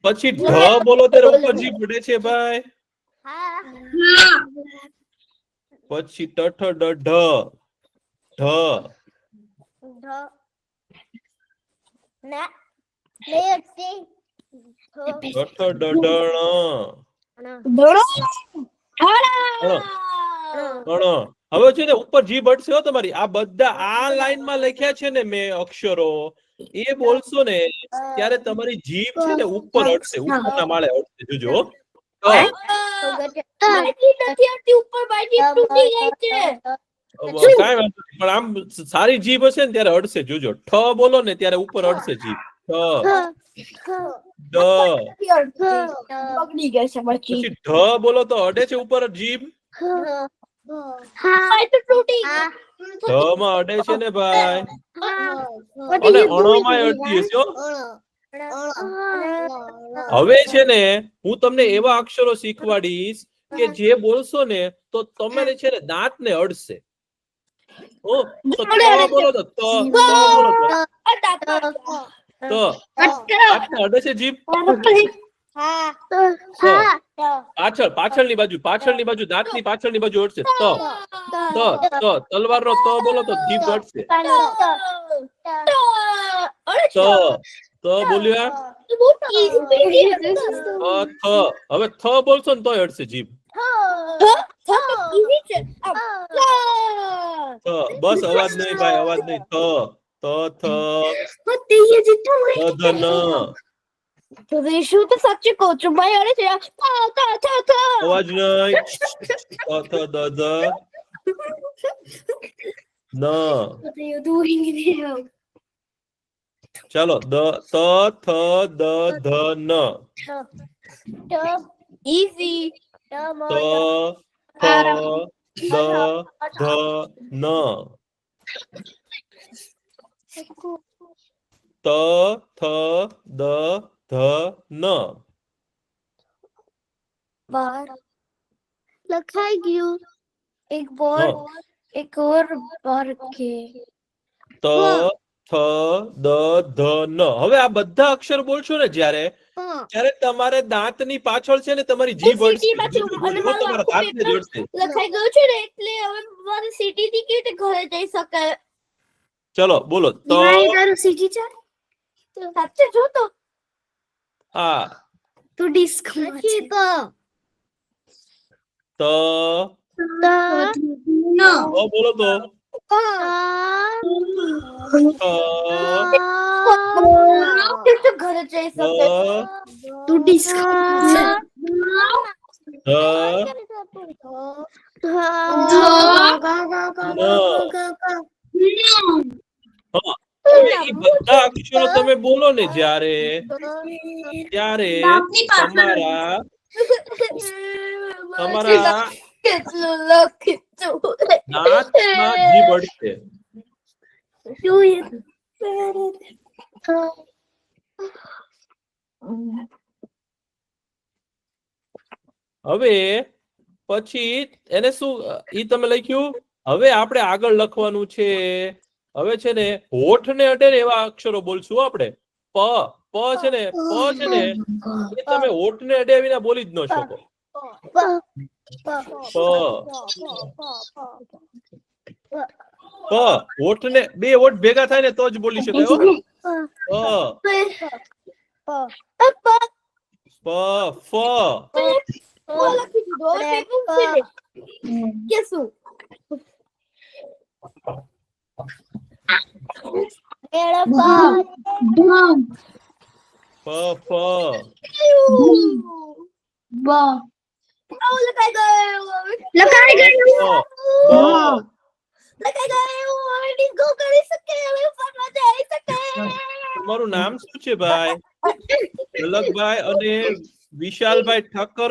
S1: પછી ઢ બોલો ત્યારે ઉપર જીભ અડે છે ભાઈ. પછી ટ ઠ ડ ઢ ઢ ઠ ઠ ડ ઢ હવે છે ને ઉપર જીભ અડશે હો તમારી. આ બધા આ લાઈનમાં લખ્યા છે ને મેં અક્ષરો એ બોલશો ને ત્યારે તમારી જીભ છે ને ઉપર અડશે ઉપરના માળે અડશે. જોજો કાંઈ વાંધો નહીં પણ આમ સારી જીભ હશે ને ત્યારે અડશે. જોજો ઠ બોલો ને ત્યારે ઉપર અડશે જીભ. ઠ ડ પછી ઢ બોલો તો અડે છે ઉપર જીભ. ઢ માં અડે છે ને ભાઈ અને અણ માં અડતી હશે હો. હવે છે ને હું તમને એવા અક્ષરો શીખવાડીશ કે જે બોલશો ને તો તમારે છે ને દાંત ને અડશે. તો ત બોલો તો ત બોલો તો દાંતને અડે છે જીભ. પાછળની બાજુ દાંતની પાછળની બાજુ અડશે. ત તલવાર નો ત બોલો તો જીભ અડશે. ત બોલ્યા થ હવે થ બોલશો ને તોય અડશે જીભ. બસ અવાજ નહીં ભાઈ અવાજ નહીં. થ થ ધન
S4: શું તો સાચું કહું છું ભાઈ. અરે છે
S1: અવાજ નહીં. થ દ ન. ચાલો ત થ દ ધ ન.
S4: Easy.
S1: ત થ દ ધ ન. ત થ દ ધ ન.
S4: बार
S2: લખાઈ ગયું.
S4: एक और बार के
S1: ત થ દ ધ ન. હવે આ બધા અક્ષર બોલશો ને જ્યારે
S2: હા.
S1: ત્યારે તમારે દાંતની પાછળ છે ને તમારી જીભ અડશે.
S4: સિટીમાં છું
S1: જીભ
S4: અને
S1: બોલશો,
S4: મારું
S1: તમારા
S4: આખું
S1: દાંતને
S4: પેપર
S1: જડશે.
S4: લખાઈ ગયું છે ને એટલે હવે મારે સિટી થી કેવી રીતે ઘરે જઈ શકાય?
S1: ચલો બોલો. ત
S2: દિવાળી તારું સીટી છે
S4: સાચે જો તો
S1: આ
S2: તો ડિસ્ક લખી તો
S1: ત
S2: નો
S1: બોલો તો ત
S4: કેવી રીતે ઘરે જઈ શકાય?
S2: તું ડિસ્ક
S1: ધ હવે ઈ બધા અક્ષરો તમે બોલો ને જ્યારે ત્યારે તમારા
S4: કેટલું લખીશું?
S1: દાંતમાં જીભ અડશે. હવે પછી એને શું ઈ તમે લખ્યું. હવે આપણે આગળ લખવાનું છે. હવે છે ને હોઠ ને અડે ને એવા અક્ષરો બોલશું આપણે. પ પ છે ને પ છે ને એ તમે હોઠ ને અડે વિના બોલી જ ન શકો. પ હોઠ ને બે હોઠ ભેગા થાય ને તો જ બોલી શકાય. હો. પ ફ
S4: લખી દીધું. હવે પેપર છે ને. કે શું?
S1: પ ફ
S4: લખાઈ ગયું.
S2: લખાઈ ગયું
S1: બ
S4: લખાઈ ગયું. હવે ડિસ્કો કરી શકે. હવે ફરવા જઈ શકે.
S1: તમારું નામ શું છે ભાઈ? અલગભાઈ અને વિશાલભાઈ ઠક્કર.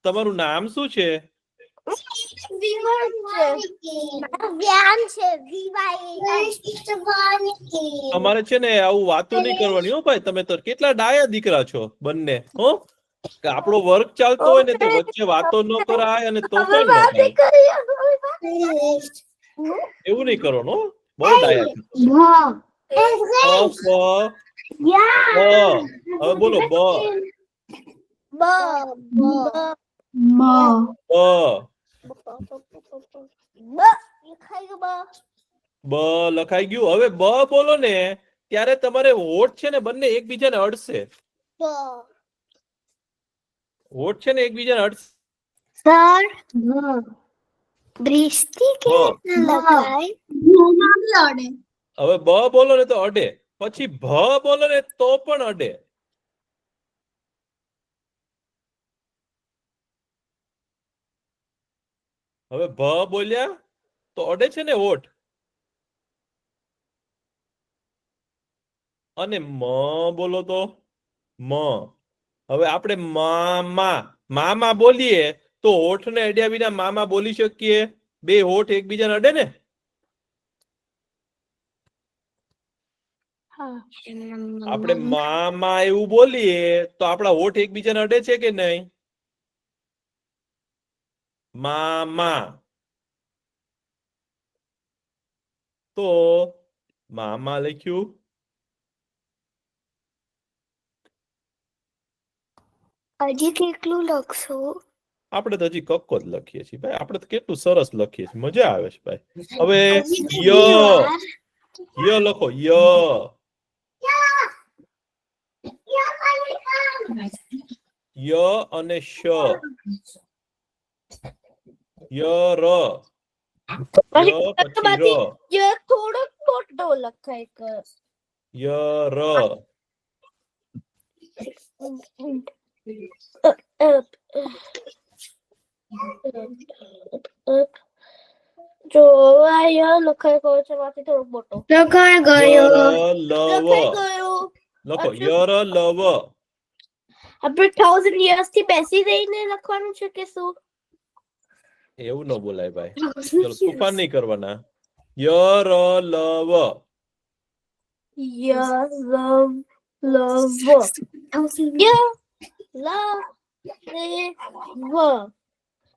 S1: તમારું નામ શું છે?
S2: વ્યાન છે
S1: તમારે છે ને આવું વાતું નહીં કરવાની હો ભાઈ. તમે તો કેટલા ડાયા દીકરા છો બંને. હો કે આપણો વર્ક ચાલતો હોય ને તે વચ્ચે વાતો ન કરાય અને તોફાન ન થાય. એવું નહીં કરવાનું હો. બહુ ડાયા છો. હવે બોલો બ બ લખાઈ ગયું. હવે બ બોલો ને ત્યારે તમારે હોઠ છે ને બંને એકબીજાને અડશે. હોઠ છે ને એકબીજાને અડશે.
S2: સર દૃષ્ટિ કે લગાય
S1: હવે બ બોલો ને તો અડે. પછી ભ બોલો ને તો પણ અડે. હવે ભ બોલ્યા તો અડે છે ને હોઠ. અને મ બોલો તો મ. હવે આપણે મામા બોલીએ તો હોઠ ને અડ્યા વિના મામા બોલી શકીએ? બે હોઠ એકબીજાને અડે ને. આપણે મામા એવું બોલીએ તો આપણા હોઠ એકબીજાને અડે છે કે નહીં? મામા. તો મામા લખ્યું.
S2: હજી કેટલું લખશો?
S1: આપણે તો હજી કક્કો જ લખીએ છીએ ભાઈ. આપણે તો કેટલું સરસ લખીએ છીએ. મજા આવે છે ભાઈ. હવે ય લખો. ય અને શ. ય ર. ય પછી ર.
S4: થોડો મોટો લખાય કર.
S1: ય ર.
S2: જો આ લખાઈ ગયો છે માંથી થોડો મોટો
S4: લખાઈ ગયો
S1: યરલવ
S2: લખાઈ ગયો
S1: લખો યરલવ
S2: આપણે 1000 years થી બેસી રહીને લખવાનું છે કે શું
S1: એવું ન બોલાય ભાઈ ચલો તોફાન નહીં કરવાના યરલવ
S2: લવ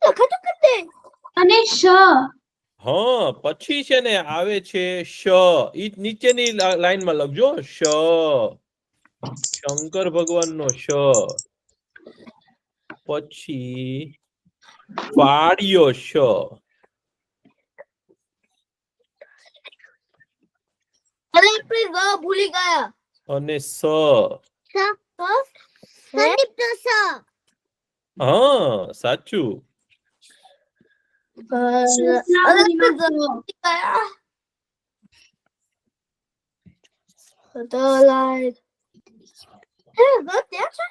S2: લખાતું કરતે
S4: અને શ
S1: હા પછી છે ને આવે છે શ ઈ નીચેની લાઈનમાં લખજો શ શંકર ભગવાનનો શ પછી ફાડ્યો શ
S2: અરે આપણે ગ ભૂલી ગયા
S1: અને સ
S2: સંદીપ તો સ
S1: હા સાચું
S2: અરે આપણે ગ ભૂલી ગયા તો લાઈન હે ગ ત્યાં છે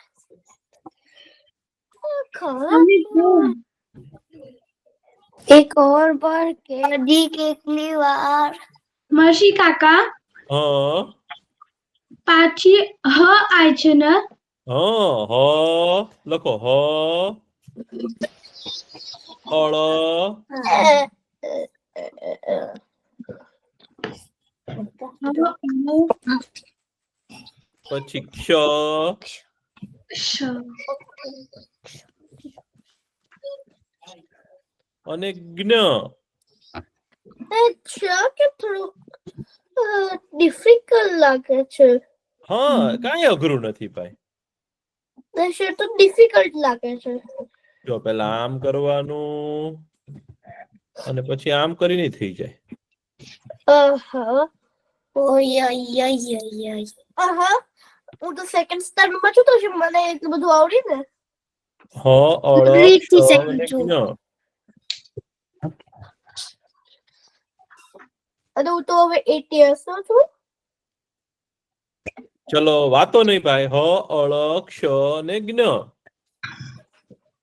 S4: એક ઓર પર કેદી કેટલી વાર મર્ષી કાકા
S1: હા
S4: પાછી હ આય છે ને
S1: હા હ લખો હ અળ પછી ક્ષ અને જ્ઞ
S2: અચ્છા કે થોડું ડિફિકલ્ટ લાગે છે
S1: હા કાંઈ અઘરું નથી ભાઈ
S2: છે તો ડિફિકલ્ટ લાગે છે
S1: જો પેલા આમ કરવાનું અને પછી આમ કરીને થઈ જાય
S2: આહા
S4: ઓય ઓય ઓય ઓય
S2: આહા હું તો સેકન્ડ સ્ટાન્ડર્ડ માં છું તો મને એટલું બધું આવડી ને
S1: હ અળ
S4: રીત થી
S1: ક્ષ
S4: second
S1: અને
S4: છું.
S1: જ્ઞ
S2: અને હું તો હવે 8 years નો છું
S1: ચલો વાતો નહીં ભાઈ હ અળ ક્ષ અને જ્ઞ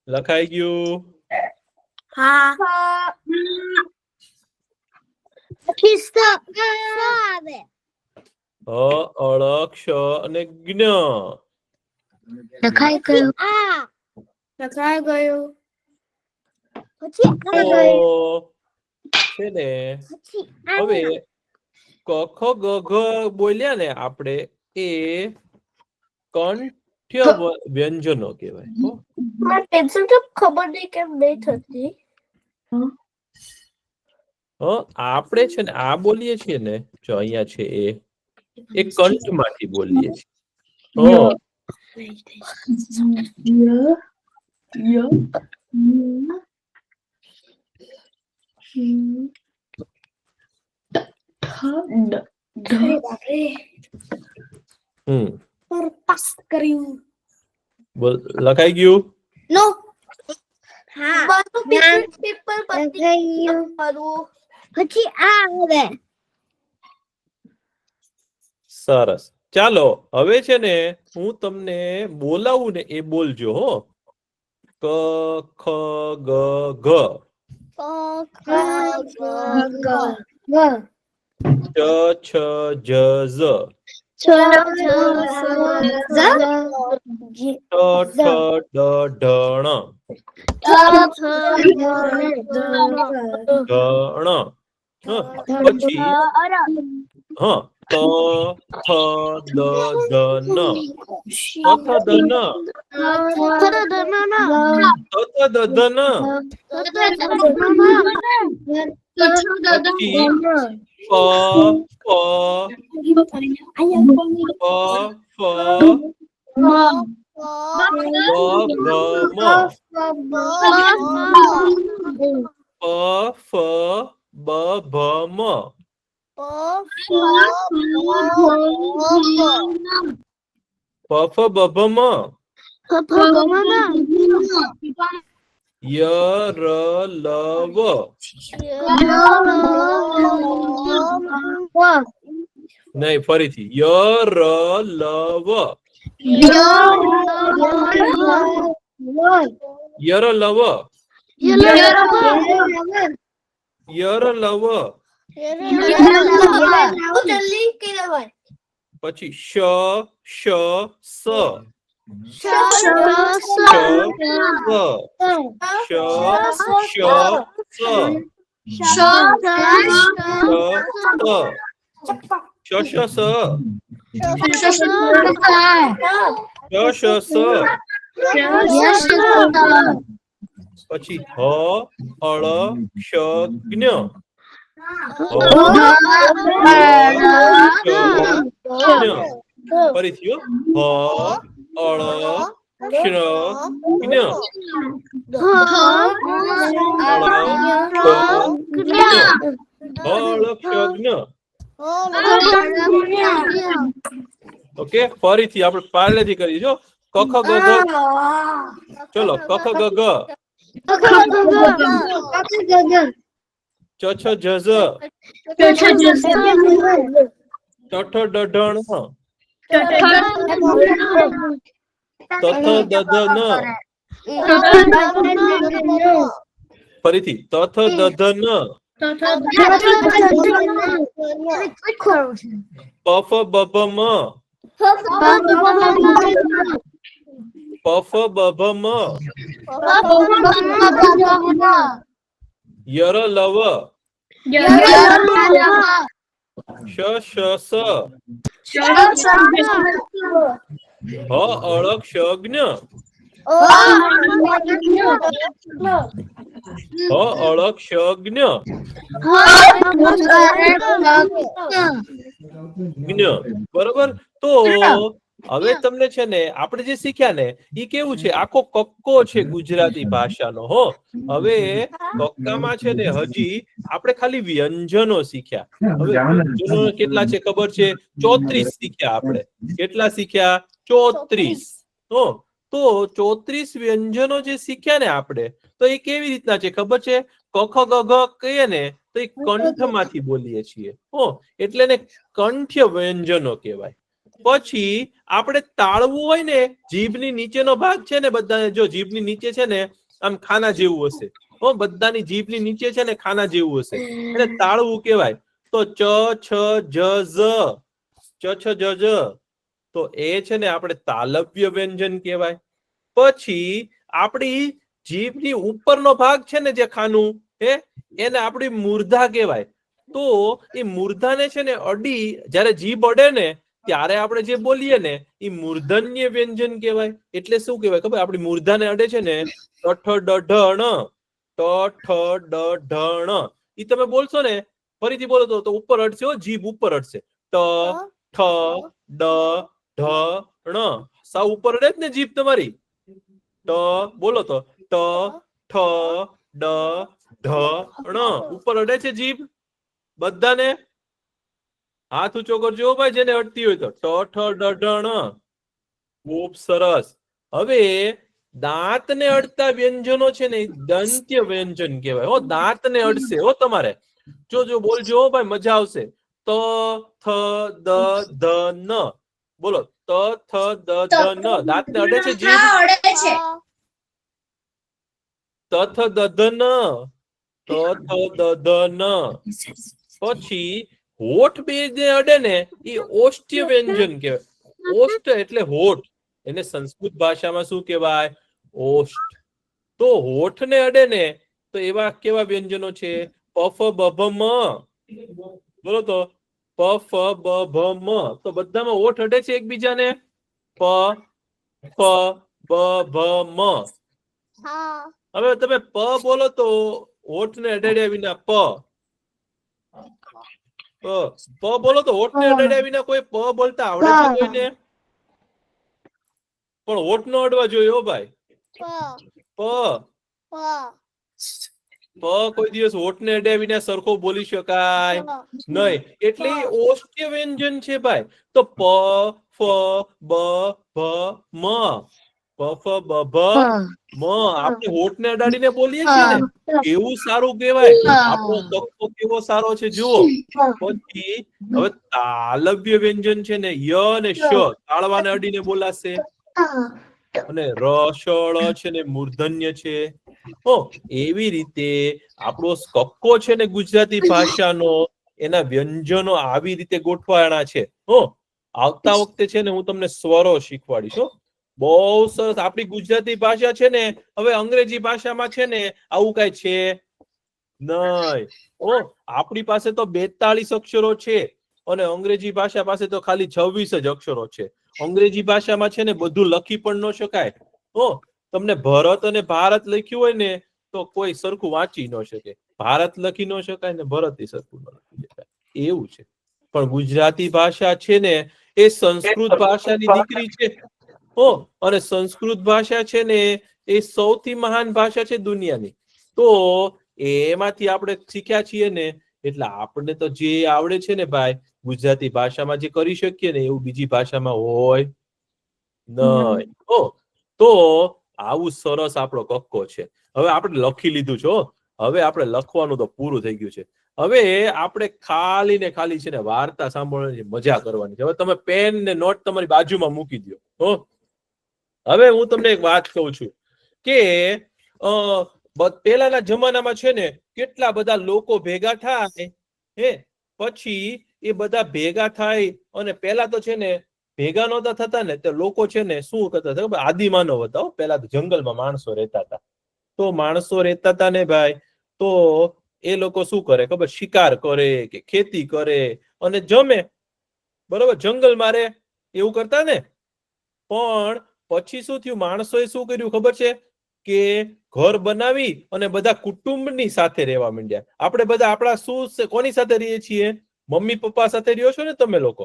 S1: લખાઈ ગયું
S4: હા
S2: પછી સ આવે
S1: હ અળ ક્ષ અને જ્ઞ
S4: લખાઈ ગયું
S2: આ
S4: લખાઈ ગયું
S2: પછી
S1: તો છે ને
S2: પછી
S1: હવે ક ખ ગ ઘ બોલ્યા ને આપણે એ કંઠ્ય વ્યંજનો કહેવાય હો
S2: મને પેન્સિલ તો ખબર નહીં કેમ નહીં થતી
S1: આપણે છે ને આ બોલીએ છીએ ને જો અહીંયા છે એ કંઠમાંથી બોલીએ છીએ
S4: પાસ કર્યું
S1: બોલ લખાઈ ગયું
S4: નો
S2: બધું ડિફરન્ટ પેપર પતી ગયું પછી આ આવે
S1: સરસ ચાલો હવે છે ને હું તમને બોલાવું ને એ બોલજો હો ક ખ ગ ઘ ચ છ જ ઝ ઠ ઠ ડ ઢણ ઢણ પછી હા ત થ દ ધ ન ત થ દ ન ત થ દ ધ ન પછી પ પ પ ફ બ ભ મ પ ફ બ ભ મ પ ફ બ ભ મ ય ર લ વ નહીં ફરીથી ય ર લ વ યર લવ યર લવ,
S4: જલ્દી કહેવાય.
S1: પછી શ શ સ, શ શ પછી હ અળ ક્ષજ્ઞ, ફરીથી હ અળ ક્ષજ્ઞ, ઓકે ફરીથી આપણે પહેલેથી કરીશું. કખ ગ ઘ, ચલો કખ ગ ઘ, ચ છ જ ઝ, ટ ઠ ડ ઢ ણ, ત થ દ ધ ન, ફરીથી ત થ દ ધ ન, પ ફ બ ભ મ, પ ફ બ ભ મ, યર લવ, શ શ સ, હ અળ ક્ષજ્ઞ, હ અળ ક્ષજ્ઞ, બરોબર. તો હવે તમને છે ને આપણે જે શીખ્યા ને એ કેવું છે, આખો કક્કો છે ગુજરાતી ભાષાનો. હો હવે કક્કામાં છે ને હજી આપણે ખાલી વ્યંજનો શીખ્યા. હવે વ્યંજનો કેટલા છે ખબર છે? 34 શીખ્યા આપણે. કેટલા શીખ્યા? 34. તો 34 વ્યંજનો જે શીખ્યા ને આપણે, તો એ કેવી રીતના છે ખબર છે? કખ ગ ઘ કહીએ ને તો એ કંઠમાંથી બોલીએ છીએ. હો એટલે ને કંઠ્ય વ્યંજનો કહેવાય. પછી આપણે તાળવું હોય ને, જીભની નીચેનો ભાગ છે ને, બધા જો જીભની નીચે છે ને આમ ખાના જેવું હશે. હો બધાની જીભની નીચે છે ને ખાના જેવું હશે, એટલે તાળવું કહેવાય. તો ચ છ જ ઝ, ચ છ જ ઝ, તો એ છે ને આપણે તાલવ્ય વ્યંજન કહેવાય. પછી આપણી જીભની ઉપરનો ભાગ છે ને જે ખાનું, એને આપણી મૂર્ધા કહેવાય. તો એ મૂર્ધાને છે ને અડી, જ્યારે જીભ અડે ને ત્યારે આપણે જે બોલીએ ને એ મૂર્ધન્ય વ્યંજન કહેવાય. એટલે શું કહેવાય ખબર? આપણી મૂર્ધાને અડે છે ને ટ ઠ ડ ઢ ણ, ટ ઠ ડ ઢ ણ, ઈ તમે બોલશો ને, ફરીથી બોલો તો ઉપર અડશે. જીભ ઉપર અડશે. ટ ઠ ડ ઢ ણ, સાવ ઉપર અડે જ ને જીભ તમારી. ટ બોલો તો ટ ઠ ડ ઢ ણ, ઉપર અડે છે જીભ બધાને. હાથ ઊંચો કરજો ભાઈ જેને અડતી હોય તો. ટ ઠ ડ ઢ ણ. ખૂબ સરસ. હવે દાંતને અડતા વ્યંજનો છે ને દંત્ય વ્યંજન કહેવાય. હો દાંતને અડશે હો તમારે. જો બોલજો ભાઈ, મજા આવશે. ત થ દ ધ ન, બોલો ત થ દ ધ ન. દાંતને અડે છે જીભ? ત થ દ ધ ન, ત થ દ ધ ન. પછી હોઠ બે જે અડે ને એ ઓષ્ઠ્ય વ્યંજન કહેવાય. ઓષ્ઠ એટલે હોઠ, એને સંસ્કૃત ભાષામાં શું કહેવાય? ઓષ્ઠ. તો હોઠને અડે ને તો એવા કેવા વ્યંજનો છે? પ ફ બ ભ મ, બોલો તો પ ફ બ ભ મ. તો બધામાં હોઠ અડે છે એકબીજાને. પ ફ બ ભ મ. હવે તમે પ બોલો તો હોઠને અડાડ્યા વિના પ. પ બોલો તો હોઠને અડાડ્યા વિના કોઈ પ બોલતા આવડે છે કોઈને? પણ હોઠ નો અડવા જોઈએ હો ભાઈ. પ કોઈ દિવસ હોઠને અડ્યા વિના સરખો બોલી શકાય નહીં. એટલે એ ઓષ્ઠ્ય વ્યંજન છે ભાઈ. તો પ ફ બ ભ મ, પ ફ બ ભ મ. આપણે હોઠને અડાડીને બોલીએ છીએ ને, કેવું સારું કહેવાય. આપણો કક્કો કેવો સારો છે જુઓ. પછી હવે તાલવ્ય વ્યંજન છે ને, ય અને શ તાળવાને અડીને બોલાશે. અને ર શ ળ છે ને મૂર્ધન્ય છે. એવી રીતે આપણો કક્કો છે ને ગુજરાતી ભાષાનો એના વ્યંજનો આવી રીતે ગોઠવાણા છે. આવતા વખતે છે ને હું તમને સ્વરો શીખવાડીશ. બહુ સરસ. આપણી ગુજરાતી ભાષા છે ને હવે અંગ્રેજી ભાષામાં છે ને આવું કઈ છે નહીં. આપણી પાસે તો 42 અક્ષરો છે અને અંગ્રેજી ભાષા પાસે તો ખાલી 26 જ અક્ષરો છે. અંગ્રેજી ભાષામાં છે ને બધું લખી પણ ન શકાય. તમને ભરત અને ભારત લખ્યું હોય ને તો કોઈ સરખું વાંચી ન શકે. ભારત લખી ન શકાય ને ભરત સરખું ન લખી શકાય, એવું છે. પણ ગુજરાતી ભાષા છે ને એ સંસ્કૃત ભાષાની દીકરી છે. અને સંસ્કૃત ભાષા છે ને એ સૌથી મહાન ભાષા છે દુનિયાની. તો એમાંથી આપણે શીખ્યા છીએ ને એટલે આપણે તો જે આવડે છે ને ભાઈ ગુજરાતી ભાષામાં જે કરી શકીએ ને એવું બીજી ભાષામાં હોય નહીં. તો આવું સરસ આપણો કક્કો છે. હવે આપણે લખી લીધું છે. હવે આપણે લખવાનું તો પૂરું થઈ ગયું છે. હવે આપણે ખાલી ને ખાલી છે ને વાર્તા સાંભળવાની મજા કરવાની છે. હવે તમે પેન ને નોટ તમારી બાજુમાં મૂકી દો. હવે હું તમને એક વાત કહું છું કે પેલાના જમાનામાં છે ને કેટલા બધા લોકો ભેગા થાય. પછી એ બધા ભેગા થાય અને પેલા તો છે ને ભેગા નહોતા થતા ને તો લોકો છે ને શું કરતા હતા? આદિમાનવ હતા. પેલા તો જંગલમાં માણસો રહેતા હતા. તો માણસો રહેતા હતા ને ભાઈ, તો એ લોકો શું કરે ખબર? શિકાર કરે કે ખેતી કરે અને જમે. બરોબર, જંગલમાં રહે એવું કરતા ને. પણ પછી શું થયું? માણસોએ શું કર્યું ખબર છે? કે ઘર બનાવી અને બધા કુટુંબની સાથે રહેવા માંડ્યા. આપણે બધા આપણા શું કોની સાથે રહીએ છીએ? મમ્મી પપ્પા સાથે રહ્યો છો ને તમે લોકો?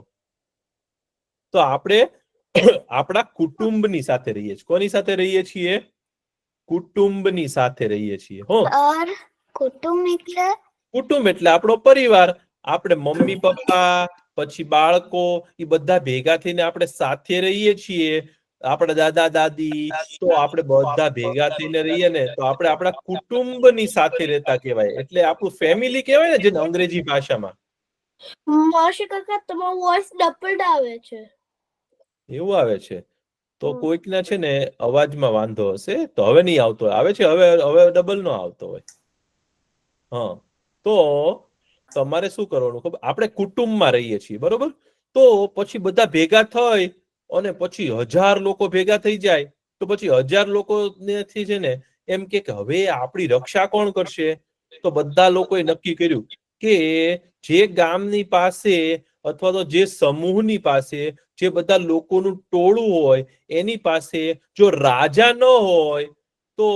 S1: તો આપણે આપણા કુટુંબની સાથે રહીએ છીએ. કોની સાથે રહીએ છીએ? કુટુંબની સાથે રહીએ છીએ. કુટુંબ એટલે આપણો પરિવાર. આપણે મમ્મી પપ્પા પછી બાળકો એ બધા ભેગા થઈને આપણે સાથે રહીએ છીએ. આપણા દાદા દાદી તો આપણે બધા ભેગા થઈને રહીએ ને તો આપણે આપણા કુટુંબની સાથે રહેતા કહેવાય. એટલે આપણું ફેમિલી કહેવાય ને, જેને અંગ્રેજી ભાષામાં.
S4: તમારો વોઇસ ડબલ આવે છે.
S1: એવું આવે છે તો કોઈકના છે ને અવાજમાં વાંધો હશે. તો હવે નહીં આવતો. આવે છે હવે ડબલ નો આવતો હોય. તો તમારે શું કરવાનું ખબર? આપણે કુટુંબમાં રહીએ છીએ, બરોબર? તો પછી બધા ભેગા થઈ અને પછી 1000 લોકો ભેગા થઈ જાય તો પછી 1000 લોકોથી છે ને એમ કે હવે આપણી રક્ષા કોણ કરશે? તો બધા લોકોએ નક્કી કર્યું કે જે ગામની પાસે અથવા તો જે સમૂહની પાસે જે બધા લોકોનું ટોળું હોય એની પાસે જો રાજા ન હોય તો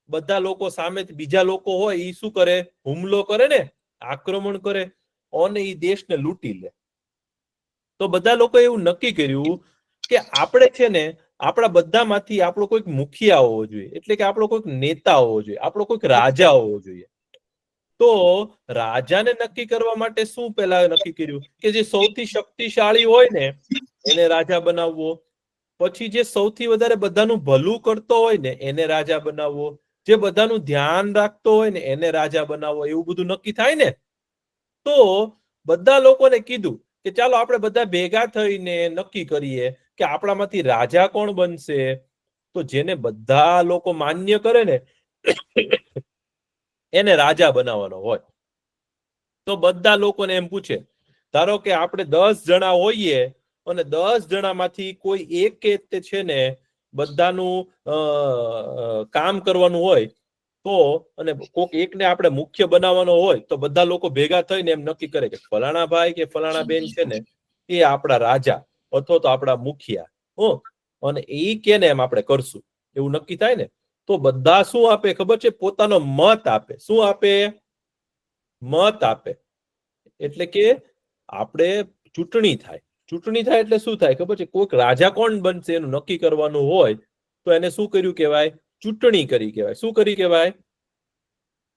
S1: બધા લોકો સામે બીજા લોકો હોય એ શું કરે? હુમલો કરે ને, આક્રમણ કરે અને એ દેશને લૂંટી લે. તો બધા લોકો એવું નક્કી કર્યું કે આપણે છે ને આપણા બધામાંથી આપણો કોઈક મુખિયા હોવો જોઈએ. એટલે કે આપણો કોઈક નેતા હોવો જોઈએ, આપણો કોઈક રાજા હોવો જોઈએ. તો રાજાને નક્કી કરવા માટે શું પેલા નક્કી કર્યું કે જે સૌથી શક્તિશાળી હોય ને એને રાજા બનાવવો. પછી જે સૌથી વધારે બધાનું ભલું કરતો હોય ને એને રાજા બનાવવો. જે બધાનું ધ્યાન રાખતો હોય ને એને રાજા બનાવવો. એવું બધું નક્કી થાય ને. તો બધા લોકોને કીધું કે ચાલો આપણે બધા ભેગા થઈને નક્કી કરીએ કે આપણામાંથી રાજા કોણ બનશે. તો જેને બધા લોકો માન્ય કરે ને એને રાજા બનાવવાનો હોય. તો બધા લોકોને એમ પૂછે, ધારો કે આપણે 10 જણા હોઈએ અને 10 જણામાંથી કોઈ એક છે ને બધાનું કામ કરવાનું હોય તો અને કોઈક એકને આપણે મુખ્ય બનાવવાનો હોય તો બધા લોકો ભેગા થઈને એમ નક્કી કરે કે ફલાણા ભાઈ કે ફલાણા બેન છે ને એ આપણા રાજા અથવા તો આપણા મુખિયા. અને એ કે ને એમ આપણે કરશું એવું નક્કી થાય ને તો બધા શું આપે ખબર છે? પોતાનો મત આપે. શું આપે? મત આપે. એટલે કે આપણે ચૂંટણી થાય. ચૂંટણી થાય એટલે શું થાય ખબર છે? કોઈક રાજા કોણ બનશે એનું નક્કી કરવાનું હોય તો એને શું કર્યું કહેવાય? ચૂંટણી કરી કહેવાય. શું કરી કહેવાય?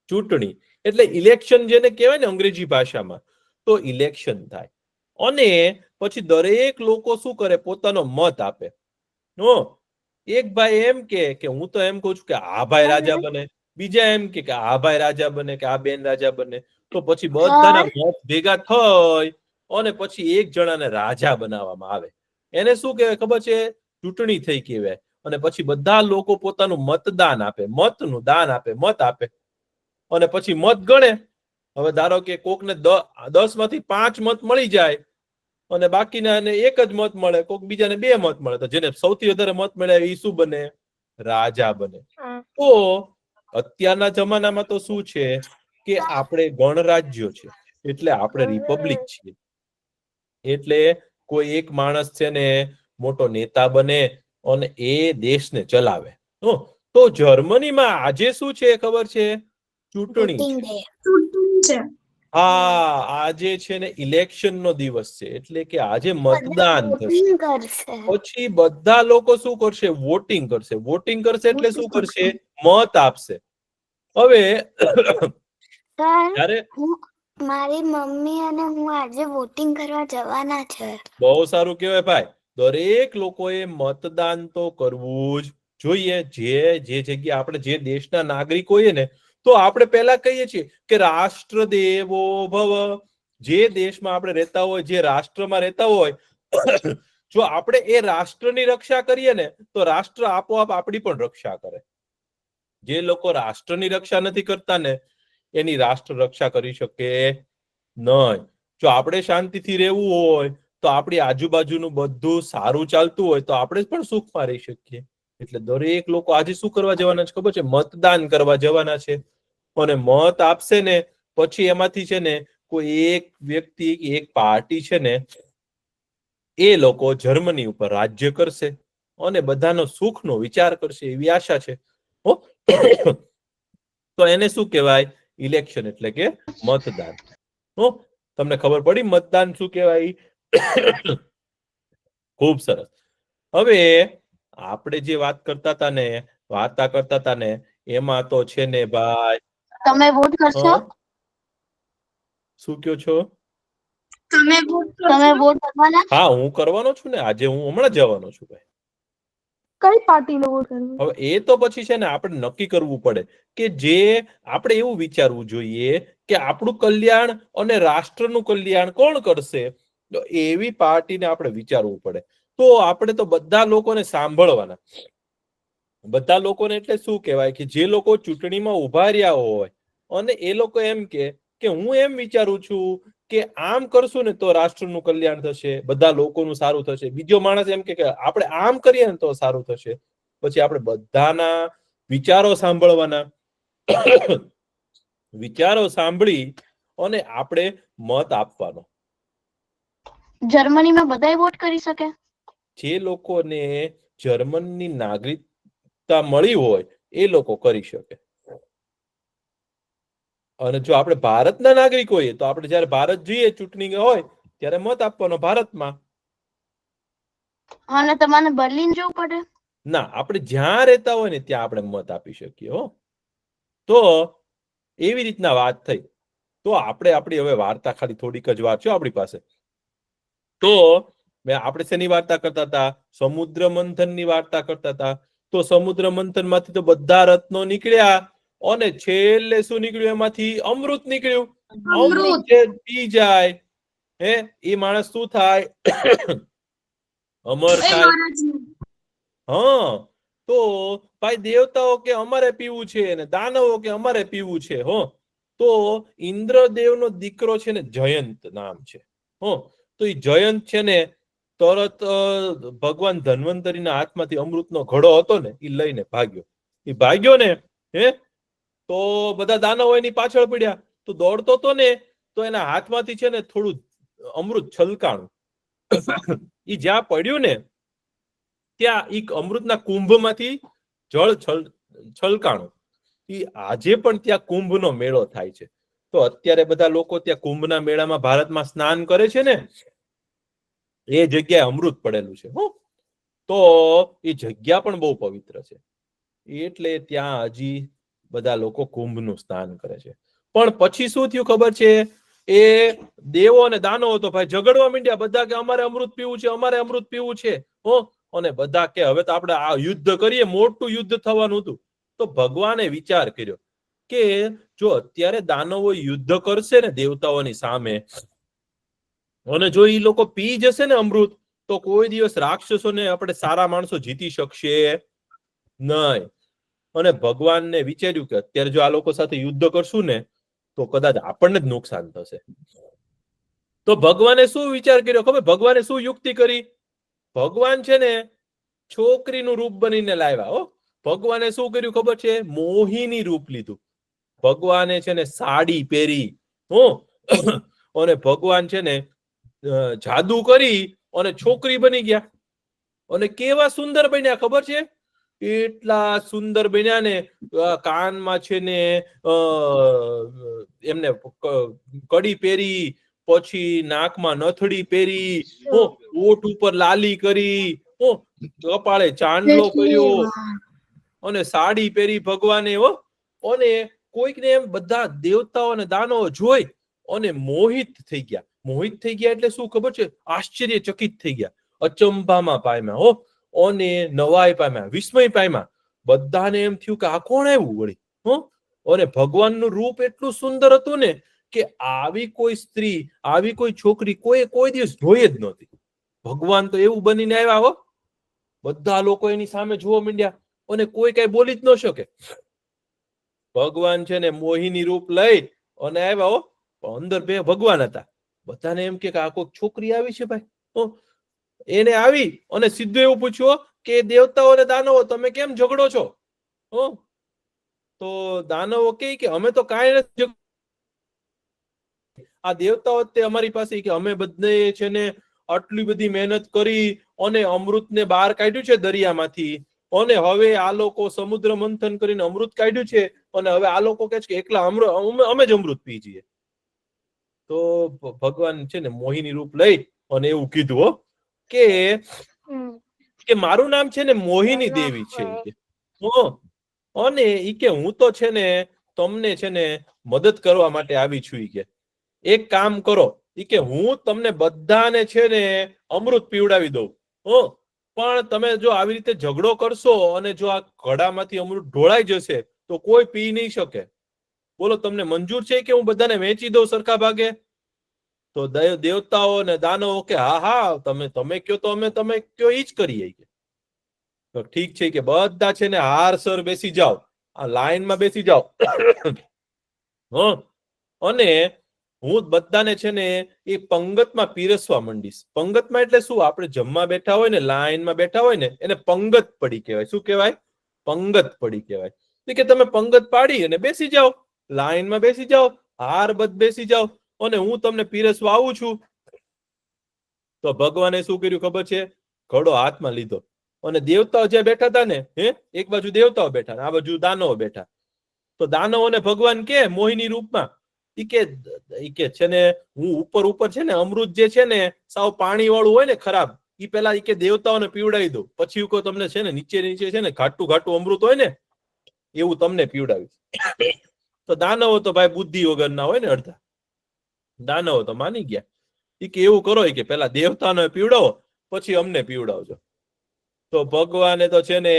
S1: ચૂંટણી. એટલે ઇલેક્શન જેને કહેવાય ને અંગ્રેજી ભાષામાં, તો ઇલેક્શન થાય. અને પછી દરેક લોકો શું કરે? પોતાનો મત આપે. એક ભાઈ એમ કે હું તો એમ કહું છું કે આ ભાઈ રાજા બને, બીજા એમ કે આ ભાઈ રાજા બને કે આ બેન રાજા બને. તો પછી બધાના મત ભેગા થઈ અને પછી એક જણાને રાજા બનાવવામાં આવે. એને શું કહેવાય ખબર છે? ચૂંટણી થઈ કહેવાય. અને પછી બધા લોકો પોતાનું મતદાન આપે, મતનું દાન આપે, મત આપે અને પછી મત ગણે. હવે ધારો કે કોકને 10 માંથી 5 મત મળી જાય અને બાકીના એક જ મત મળે, કોક બીજાને 2 મત મળે, તો જેને સૌથી વધારે મત મળ્યા એ શું બને? રાજા બને. તો અત્યારના જમાનામાં તો શું છે કે આપણે ગણરાજ્યો છે, એટલે આપણે રિપબ્લિક છીએ. એટલે કોઈ એક માણસ છે ને મોટો નેતા બને અને એ દેશને ચલાવે. તો જર્મનીમાં આજે શું છે ખબર છે? ચૂંટણી છે. હા, આજે છે ને ઇલેક્શન નો દિવસ છે, એટલે કે આજે મતદાન થશે. પછી બધા લોકો શું કરશે? વોટિંગ કરશે. વોટિંગ કરશે એટલે શું કરશે? મત આપશે. હવે ત્યારે
S2: મારી મમ્મી અને હું આજે વોટિંગ કરવા જવાના છે.
S1: બહુ સારું કહેવાય ભાઈ. દરેક લોકોએ મતદાન તો કરવું જ જોઈએ. જે જગ્યા આપણે જે દેશના નાગરિક હોઈએ ને, તો આપણે પહેલા કહીએ છીએ કે રાષ્ટ્ર દેવો ભવ. જે દેશમાં આપણે રહેતા હોય, જે રાષ્ટ્રમાં રહેતા હોય, જો આપણે એ રાષ્ટ્રની રક્ષા કરીએ ને, તો રાષ્ટ્ર આપોઆપ આપણી પણ રક્ષા કરે. જે લોકો રાષ્ટ્રની રક્ષા નથી કરતા ને, એની રાષ્ટ્ર રક્ષા કરી શકે નહીં. જો આપણે શાંતિથી રહેવું હોય, તો આપણી આજુબાજુનું બધું સારું ચાલતું હોય, તો આપણે પણ સુખમાં રહી શકીએ. એટલે દરેક લોકો આજે શું કરવા જવાના છે ખબર છે? મતદાન કરવા જવાના છે. અને મત આપશે ને, પછી એમાંથી છે ને કોઈ એક વ્યક્તિ, એક પાર્ટી છે ને, એ લોકો જર્મની ઉપર રાજ્ય કરશે અને બધાનો સુખનો વિચાર કરશે, એવી આશા છે. તો એને શું કહેવાય? ઇલેક્શન, એટલે કે મતદાન. તમને ખબર પડી મતદાન શું કહેવાય? ખૂબ સરસ. હવે આપણે જે વાત કરતા હતા ને, વાર્તા કરતા હતા ને, એમાં તો છે ને ભાઈ,
S2: તમે વોટ કરશો?
S1: શું કયો છો?
S2: તમે વોટ કરવાના?
S1: હા, હું કરવાનો છું ને. આજે હું હમણાં જવાનો છું ભાઈ.
S2: કઈ પાર્ટીનો વોટ કરવો?
S1: હવે એ તો પછી છે ને આપણે નક્કી કરવું પડે કે જે આપણે એવું વિચારવું જોઈએ કે આપણું કલ્યાણ અને રાષ્ટ્રનું કલ્યાણ કોણ કરશે. તો એવી પાર્ટીને આપણે વિચારવું પડે. તો આપણે તો બધા લોકોને સાંભળવાના. બધા લોકોને એટલે શું કહેવાય કે જે લોકો ચૂંટણીમાં ઉભા રહ્યા હોય અને એ લોકો એમ કે હું એમ વિચારું છું કે આમ કરશું ને તો રાષ્ટ્રનું કલ્યાણ થશે, બધા લોકોનું સારું થશે. બીજો માણસ એમ કે આપણે આમ કરીએ ને તો સારું થશે. પછી આપણે બધાના વિચારો સાંભળવાના. વિચારો સાંભળી અને આપણે મત આપવાનો.
S2: જર્મનીમાં બધાય વોટ કરી શકે?
S1: જે લોકોને જર્મનની નાગરિકતા મળી હોય એ લોકો કરી શકે. અને જો આપણે ભારતના નાગરિક હોઈએ તો આપણે જયારે ભારત જઈએ ચૂંટણી હોય ત્યારે મત આપવાનો ભારતમાં.
S2: અને તમારે બર્લિન જવું પડે?
S1: ના, આપણે જ્યાં રહેતા હોય ને ત્યાં આપણે મત આપી શકીએ. તો એવી રીતના વાત થઈ. તો આપણે આપણી હવે વાર્તા ખાલી થોડીક જ વાત છે આપણી પાસે. તો આપણે શેની વાર્તા કરતા હતા? સમુદ્ર મંથનની વાર્તા કરતા હતા. તો સમુદ્ર મંથન માંથી તો બધા રત્નો નીકળ્યા અને છેલ્લે શું નીકળ્યું? એમાંથી અમૃત નીકળ્યું. અમૃત જે પી જાય એ માણસ શું થાય? અમર થાય. હા, તો ભાઈ દેવતાઓ કે અમારે પીવું છે ને દાનવો કે અમારે પીવું છે. તો ઇન્દ્રદેવનો દીકરો છે ને, જયંત નામ છે. તો એ જયંત છે ને તરત ભગવાન ધન્વંતરીના હાથમાંથી અમૃતનો ઘડો હતો ને એ લઈને ભાગ્યો. એ ભાગ્યો ને તો બધા દાનવો એની પાછળ પડ્યા. તો દોડતો હતો ને તો એના હાથમાંથી છે ને થોડું અમૃત છલકાણું. એ જ્યાં પડ્યું ને ત્યાં એક અમૃતના કુંભમાંથી જળ છલકાણું. આજે પણ ત્યાં કુંભનો મેળો થાય છે. તો અત્યારે બધા લોકો ત્યાં કુંભના મેળામાં ભારતમાં સ્નાન કરે છે ને, એ જગ્યાએ અમૃત પડેલું છે. તો એ જગ્યા પણ બહુ પવિત્ર છે. એટલે ત્યાં હજી બધા લોકો કુંભનું સ્નાન કરે છે. પણ પછી શું થયું ખબર છે? એ દેવો અને દાનવો તો ભાઈ ઝઘડવા માંડ્યા. બધા કે અમારે અમૃત પીવું છે, અમારે અમૃત પીવું છે. અને બધા કે હવે તો આપણે આ યુદ્ધ કરીએ. મોટું યુદ્ધ થવાનું હતું. તો ભગવાને વિચાર કર્યો કે જો અત્યારે દાનવો યુદ્ધ કરશે ને દેવતાઓની સામે, અને જો એ લોકો પી જશે ને અમૃત, તો કોઈ દિવસ રાક્ષસોને આપણે સારા માણસો જીતી શકશે નહીં. અને ભગવાનને વિચાર્યું કે અત્યારે જો આ લોકો સાથે યુદ્ધ કરશું ને તો કદાચ આપણને જ નુકસાન થશે. તો ભગવાને શું વિચાર કર્યો ખબર? ભગવાને શું યુક્તિ કરી? ભગવાન છે ને છોકરીનું રૂપ બનીને લાવ્યા. હો, ભગવાને શું કર્યું ખબર છે? મોહિની રૂપ લીધું. ભગવાને છે ને સાડી પહેરી, અને ભગવાન છે ને જાદુ કરી અને છોકરી બની ગયા. અને કેવા સુંદર બન્યા ખબર છે? એટલા સુંદર બન્યા ને, કાનમાં છે ને એમને કડી પહેરી, પછી નાકમાં નથડી પહેરી, ઓઠ ઉપર લાલી કરી, કપાળે ચાંદલો કર્યો અને સાડી પહેરી ભગવાને. અને કોઈકને એમ બધા દેવતાઓ અને દાનવો જોઈ અને મોહિત થઈ ગયા. મોહિત થઈ ગયા એટલે શું ખબર છે? આશ્ચર્યચકિત થઈ ગયા, અચંબામાં પામ્યા, અને નવાઈ પામ્યા, વિસ્મય પામ્યા. બધાને એમ થયું કે આ કોણ આવ્યું વળી? અને ભગવાનનું રૂપ એટલું સુંદર હતું ને કે આવી કોઈ સ્ત્રી, આવી કોઈ છોકરી કોઈ દિવસ જોઈ જ નહોતી. ભગવાન તો એવું બનીને આવ્યા. બધા લોકો એની સામે જોવા માંડ્યા અને કોઈ કઈ બોલી જ ન શકે. ભગવાન છે ને મોહિની રૂપ લઈ અને આવ્યા. અંદર બે ભગવાન હતા. બધાને એમ કે આ કોઈ છોકરી આવી છે ભાઈ. એને આવી અને સીધું એવું પૂછ્યું કે દેવતાઓ અને દાનવો તમે કેમ ઝઘડો છો? તો દાનવો કે અમે તો કાંઈ નથી. આ દેવતાઓ તે અમારી પાસે કે અમે બધે છે ને આટલી બધી મહેનત કરી અને અમૃતને બહાર કાઢ્યું છે દરિયામાંથી, અને હવે આ લોકો સમુદ્ર મંથન કરીને અમૃત કાઢ્યું છે, અને હવે આ લોકો કહે છે કે એકલા અમે જ અમૃત પી જઈએ. તો ભગવાન છે ને મોહિની રૂપ લઈ અને એવું કીધું કે મારું નામ છે ને મોહિની દેવી છે. અને ઈ કે હું તો છે ને તમને છે ને મદદ કરવા માટે આવી છું. કે એક કામ કરો, કે હું તમને બધાને છે ને અમૃત પીવડાવી દઉં, પણ તમે જો આવી રીતે ઝઘડો કરશો અને જો આ ઘડામાંથી અમૃત ઢોળાઈ જશે તો કોઈ પી નહીં શકે. બોલો તમને મંજૂર છે કે હું બધાને વેચી દઉં સરખા ભાગે? તો દેવતાઓ ને દાનવો કે હા તમે કયો તો અમે તમે કયો ઈ જ કરીએ. તો ઠીક છે કે બધા છે ને હારસર બેસી જાઓ, આ લાઈનમાં બેસી જાઓ. અને હું બધાને છે ને એ પંગતમાં પીરસવા માંડીશ. પંગતમાં એટલે શું? આપણે જમવા બેઠા હોય ને, લાઈનમાં બેઠા હોય ને, એને પંગત પડી કહેવાય. શું કહેવાય? પંગત પડી કહેવાય. કે તમે પંગત પાડી અને બેસી જાઓ, લાઈનમાં બેસી જાઓ, હારબદ્ધ બેસી જાઓ, અને હું તમને પીરસવા આવું છું. તો ભગવાને શું કર્યું ખબર છે? ઘડો હાથમાં લીધો અને દેવતાઓ જે બેઠા હતા ને, એક બાજુ દેવતાઓ બેઠા, આ બાજુ દાનવો બેઠા. તો દાનવોને ભગવાન કે મોહિની રૂપમાં કે છે ને હું ઉપર છે ને અમૃત જે છે ને સાવ પાણી વાળું હોય ને ખરાબ, ઈ પેલા કે દેવતાઓને પીવડાવી દઉં, પછી કોઈ તમને છે ને નીચે છે ને ઘાટું અમૃત હોય ને એવું તમને પીવડાવીશ. તો દાનવો તો ભાઈ બુદ્ધિ વગરના હોય ને અડધા, દાનવો તો માની ગયા. કે એવું કરો કે પેલા દેવતાને પીવડાવો પછી અમને પીવડાવજો. તો ભગવાને તો છે ને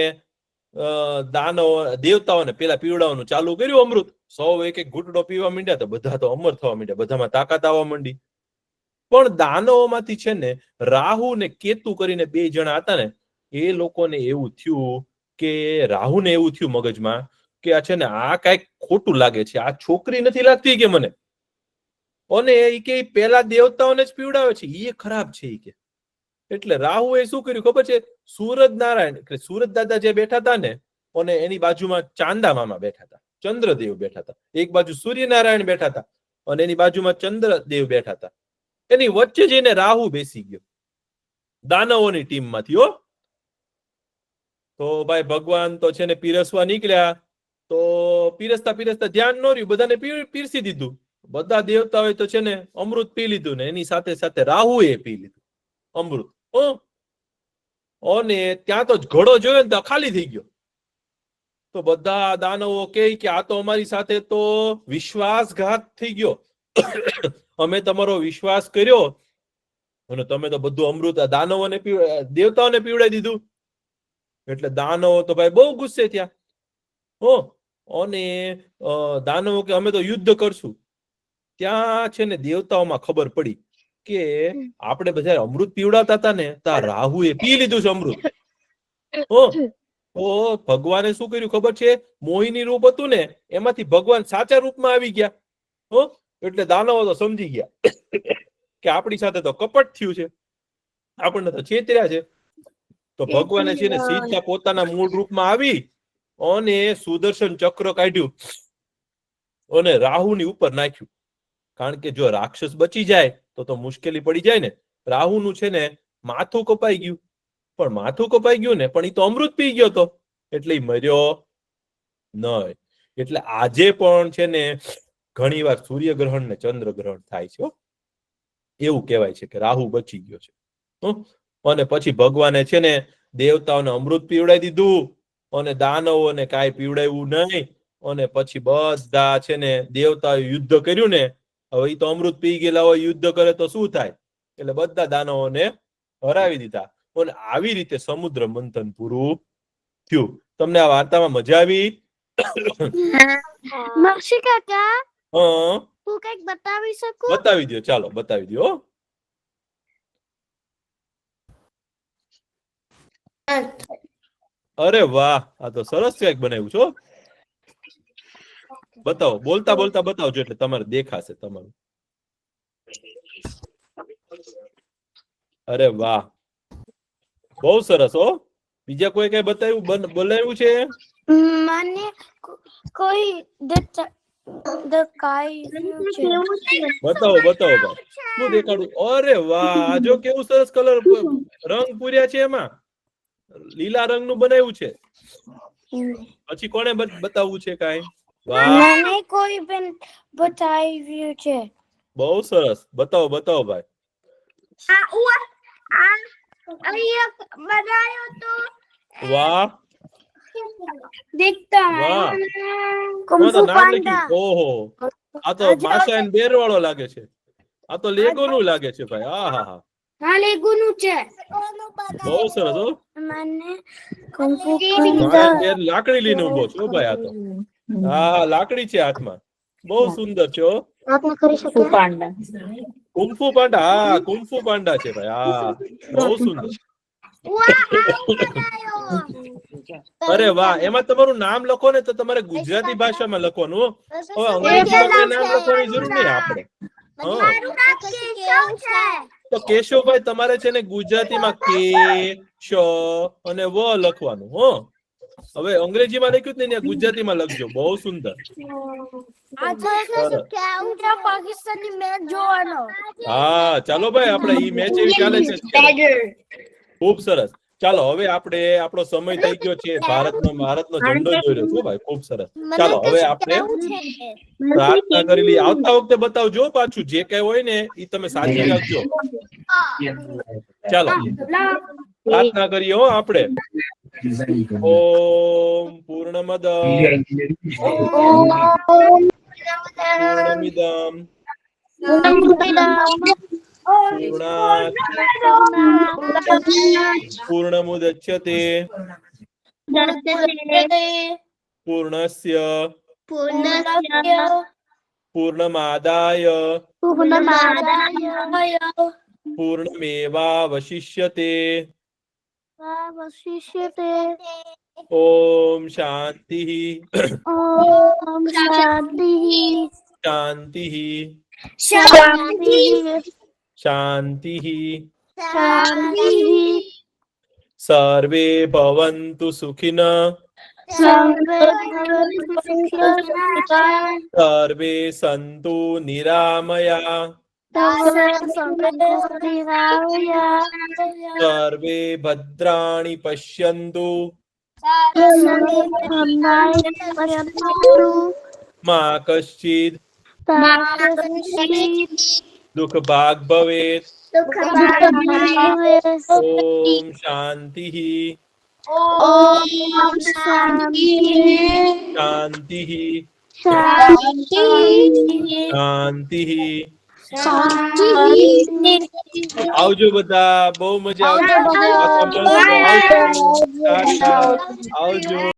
S1: દેવતાઓને પેલા પીવડાવવાનું ચાલુ કર્યું અમૃત. સૌ એક ઘૂંટડો પીવા માંડ્યા તો બધા તો અમર થવા માંડ્યા, બધામાં તાકાત આવવા માંડી. પણ દાનવોમાંથી છે ને રાહુ ને કેતુ કરીને બે જણા હતા ને, એ લોકોને એવું થયું કે રાહુને એવું થયું મગજમાં કે આ છે ને આ કઈક ખોટું લાગે છે, આ છોકરી નથી લાગતી કે મને, અને એ કે પેલા દેવતાઓને જ પીવડાવે છે, એ ખરાબ છે. કે એટલે રાહુ એ શું કર્યું ખબર છે? સૂરજ નારાયણ એટલે સૂરજ દાદા જે બેઠા હતા ને, અને એની બાજુમાં ચાંદા મામા બેઠા હતા, ચંદ્રદેવ બેઠા હતા. એક બાજુ સૂર્યનારાયણ બેઠા હતા અને એની બાજુમાં ચંદ્રદેવ બેઠા હતા. એની વચ્ચે જઈને રાહુ બેસી ગયો દાનવોની ટીમમાંથી. તો ભાઈ ભગવાન તો છે ને પીરસવા નીકળ્યા. તો પીરસતા ધ્યાન ન રહ્યું, બધાને પીરસી દીધું. બધા દેવતાઓએ તો છે ને અમૃત પી લીધું ને એની સાથે સાથે રાહુએ પી લીધું અમૃત. અને ત્યાં તો ઘડો જોયો ને તો ખાલી થઈ ગયો. તો બધા દાનવો કે આ તો અમારી સાથે તો વિશ્વાસઘાત થઈ ગયો. અમે તમારો વિશ્વાસ કર્યો અને તમે તો બધું અમૃત દાનવોને દેવતાઓને પીવડાવી દીધું. એટલે દાનવો તો ભાઈ બહુ ગુસ્સે થયા. અને દાનવો કે અમે તો યુદ્ધ કરશું. ત્યાં છે ને દેવતાઓમાં ખબર પડી કે આપણે બધા અમૃત પીવડાવતા હતા ને, તો રાહુએ પી લીધું છે અમૃત. તો ભગવાને શું કર્યું ખબર છે? મોહિની રૂપ હતું ને એમાંથી ભગવાન સાચા રૂપમાં આવી ગયા. હો એટલે દાનવો તો સમજી ગયા કે આપણી સાથે તો કપટ થયું છે, આપણને તો છેતર્યા છે. તો ભગવાને છે ને સીધા પોતાના મૂળ રૂપમાં આવી અને સુદર્શન ચક્ર કાઢ્યું અને રાહુની ઉપર નાખ્યું. કારણ કે જો રાક્ષસ બચી જાય તો મુશ્કેલી પડી જાય ને. રાહુનું છે ને માથું કપાઈ ગયું, પણ માથું કપાઈ ગયું ને પણ એ તો અમૃત પી ગયો તો એટલે ઈ મર્યો નહીં. એટલે આજે પણ છે ને ઘણી વાર સૂર્યગ્રહણ ને ચંદ્રગ્રહણ થાય છે. એવું કહેવાય છે કે રાહુ બચી ગયો છે. અને પછી ભગવાને છે ને દેવતાઓને અમૃત પીવડાવી દીધું અને દાનવોને કાંઈ પીવડાવ્યું નહીં. અને પછી બધા છે ને દેવતાઓએ યુદ્ધ કર્યું ને. હવે એ તો અમૃત પી ગયેલા હોય, યુદ્ધ કરે તો શું થાય? એટલે બધા દાનવોને હરાવી દીધા. અને આવી રીતે સમુદ્ર મંથન પૂરું થયું. તમને આ વાર્તામાં મજા આવી?
S2: મક્ષી કાકા,
S1: હા,
S2: હું કઈક બતાવી શકું?
S1: બતાવી દો, ચાલો બતાવી દો. અરે વાહ, આ તો સરસ કંઈક બનાવ્યું છો. બતાવો, બોલતા બોલતા બતાવજો એટલે તમારે દેખાશે તમારું. અરે વાહ, બહુ સરસ. હો, બીજા કોઈ કઈ બતાવ્યું બોલાવ્યું છે?
S2: મને કોઈ
S1: બતાવો બતાવો ભાઈ, શું દેખાડું? અરે વાહ, આ જો કેવું સરસ કલર રંગ પૂર્યા છે એમાં. લીલા રંગનું બનાવ્યું છે. પછી કોને બતાવવું છે કાઈ? વાહ,
S2: મને કોઈ પણ બતાવ્યું છે.
S1: બહુ સરસ. બતાવો બતાવો ભાઈ. વાહ
S2: દેખતા
S1: વાહ,
S2: કુંફુ
S1: નામ
S2: પાંડા.
S1: લખ્યું. ઓહો, આ તો માસા એન્ડ બેર વાળો લાગે છે. આ તો લેગો નું લાગે છે ભાઈ. હા હા હા,
S2: હા, લેગુનું છે.
S1: બહુ સરસ. હો,
S2: મને કુંફુ
S1: માસા એન્ડ બેર લાકડી લઈને ઉભો છો ભાઈ. આ તો હા, લાકડી છે હાથમાં. બહુ સુંદર છે. હો,
S2: આપણે કરી શકીએ પાંડા.
S1: કુંફુ પાંડા. હા, કુંફુ પાંડા છે ભાઈ. હા, બહુ સુંદર. અરે વાહ, એમાં તમારું નામ લખો ને તો તમારે ગુજરાતી ભાષામાં લખવાનું. હો. હવે અંગ્રેજીમાં કઈ નામ લખવાની જરૂર નહીં આપણે. હા, તો કેશવભાઈ તમારે છે ને ગુજરાતીમાં કે શ અને વ લખવાનું. હો, હવે અંગ્રેજીમાં લખ્યું જ ને ગુજરાતીમાં લખજો. બહુ સુંદર.
S2: પાકિસ્તાની મેચ જોવાનો.
S1: હા, ચાલો ભાઈ, આપણે ઈ મેચ એવી ચાલે છે. ખૂબ સરસ. ચાલો, હવે આપણે આપણો સમય થઈ ગયો છે. ભારતનો ઝંડો દોર્યો છે ભાઈ. ખૂબ સરસ. ચાલો, હવે આપણે પ્રાર્થના કરી લઈએ. આવતા વખતે બતાવજો પાછું જે કઈ હોય ને એ તમે સાચી રાખજો. ચાલો, પ્રાર્થના કરીએ. હો, આપણે ઓમ પૂર્ણમદ પૂર્ણમિદમ પૂર્ણાત પૂર્ણમુદચ્યતે પૂર્ણસ્ય પૂર્ણમાદાય પૂર્ણમેવાવશિષ્યતે. ઓમ શાંતિ શાંતિ શાંતિ. સર્વે ભવન્તુ સુખિનઃ સર્વે સંતુ નિરામયા સર્વે ભદ્રાણિ પશ્યન્તુ મા કશ્ચિદ દુઃખ ભાગ ભવેત. ઓમ શાંતિ શાંતિ શાંતિ. આવજો બધા, બહુ મજા આવશે. આવજો.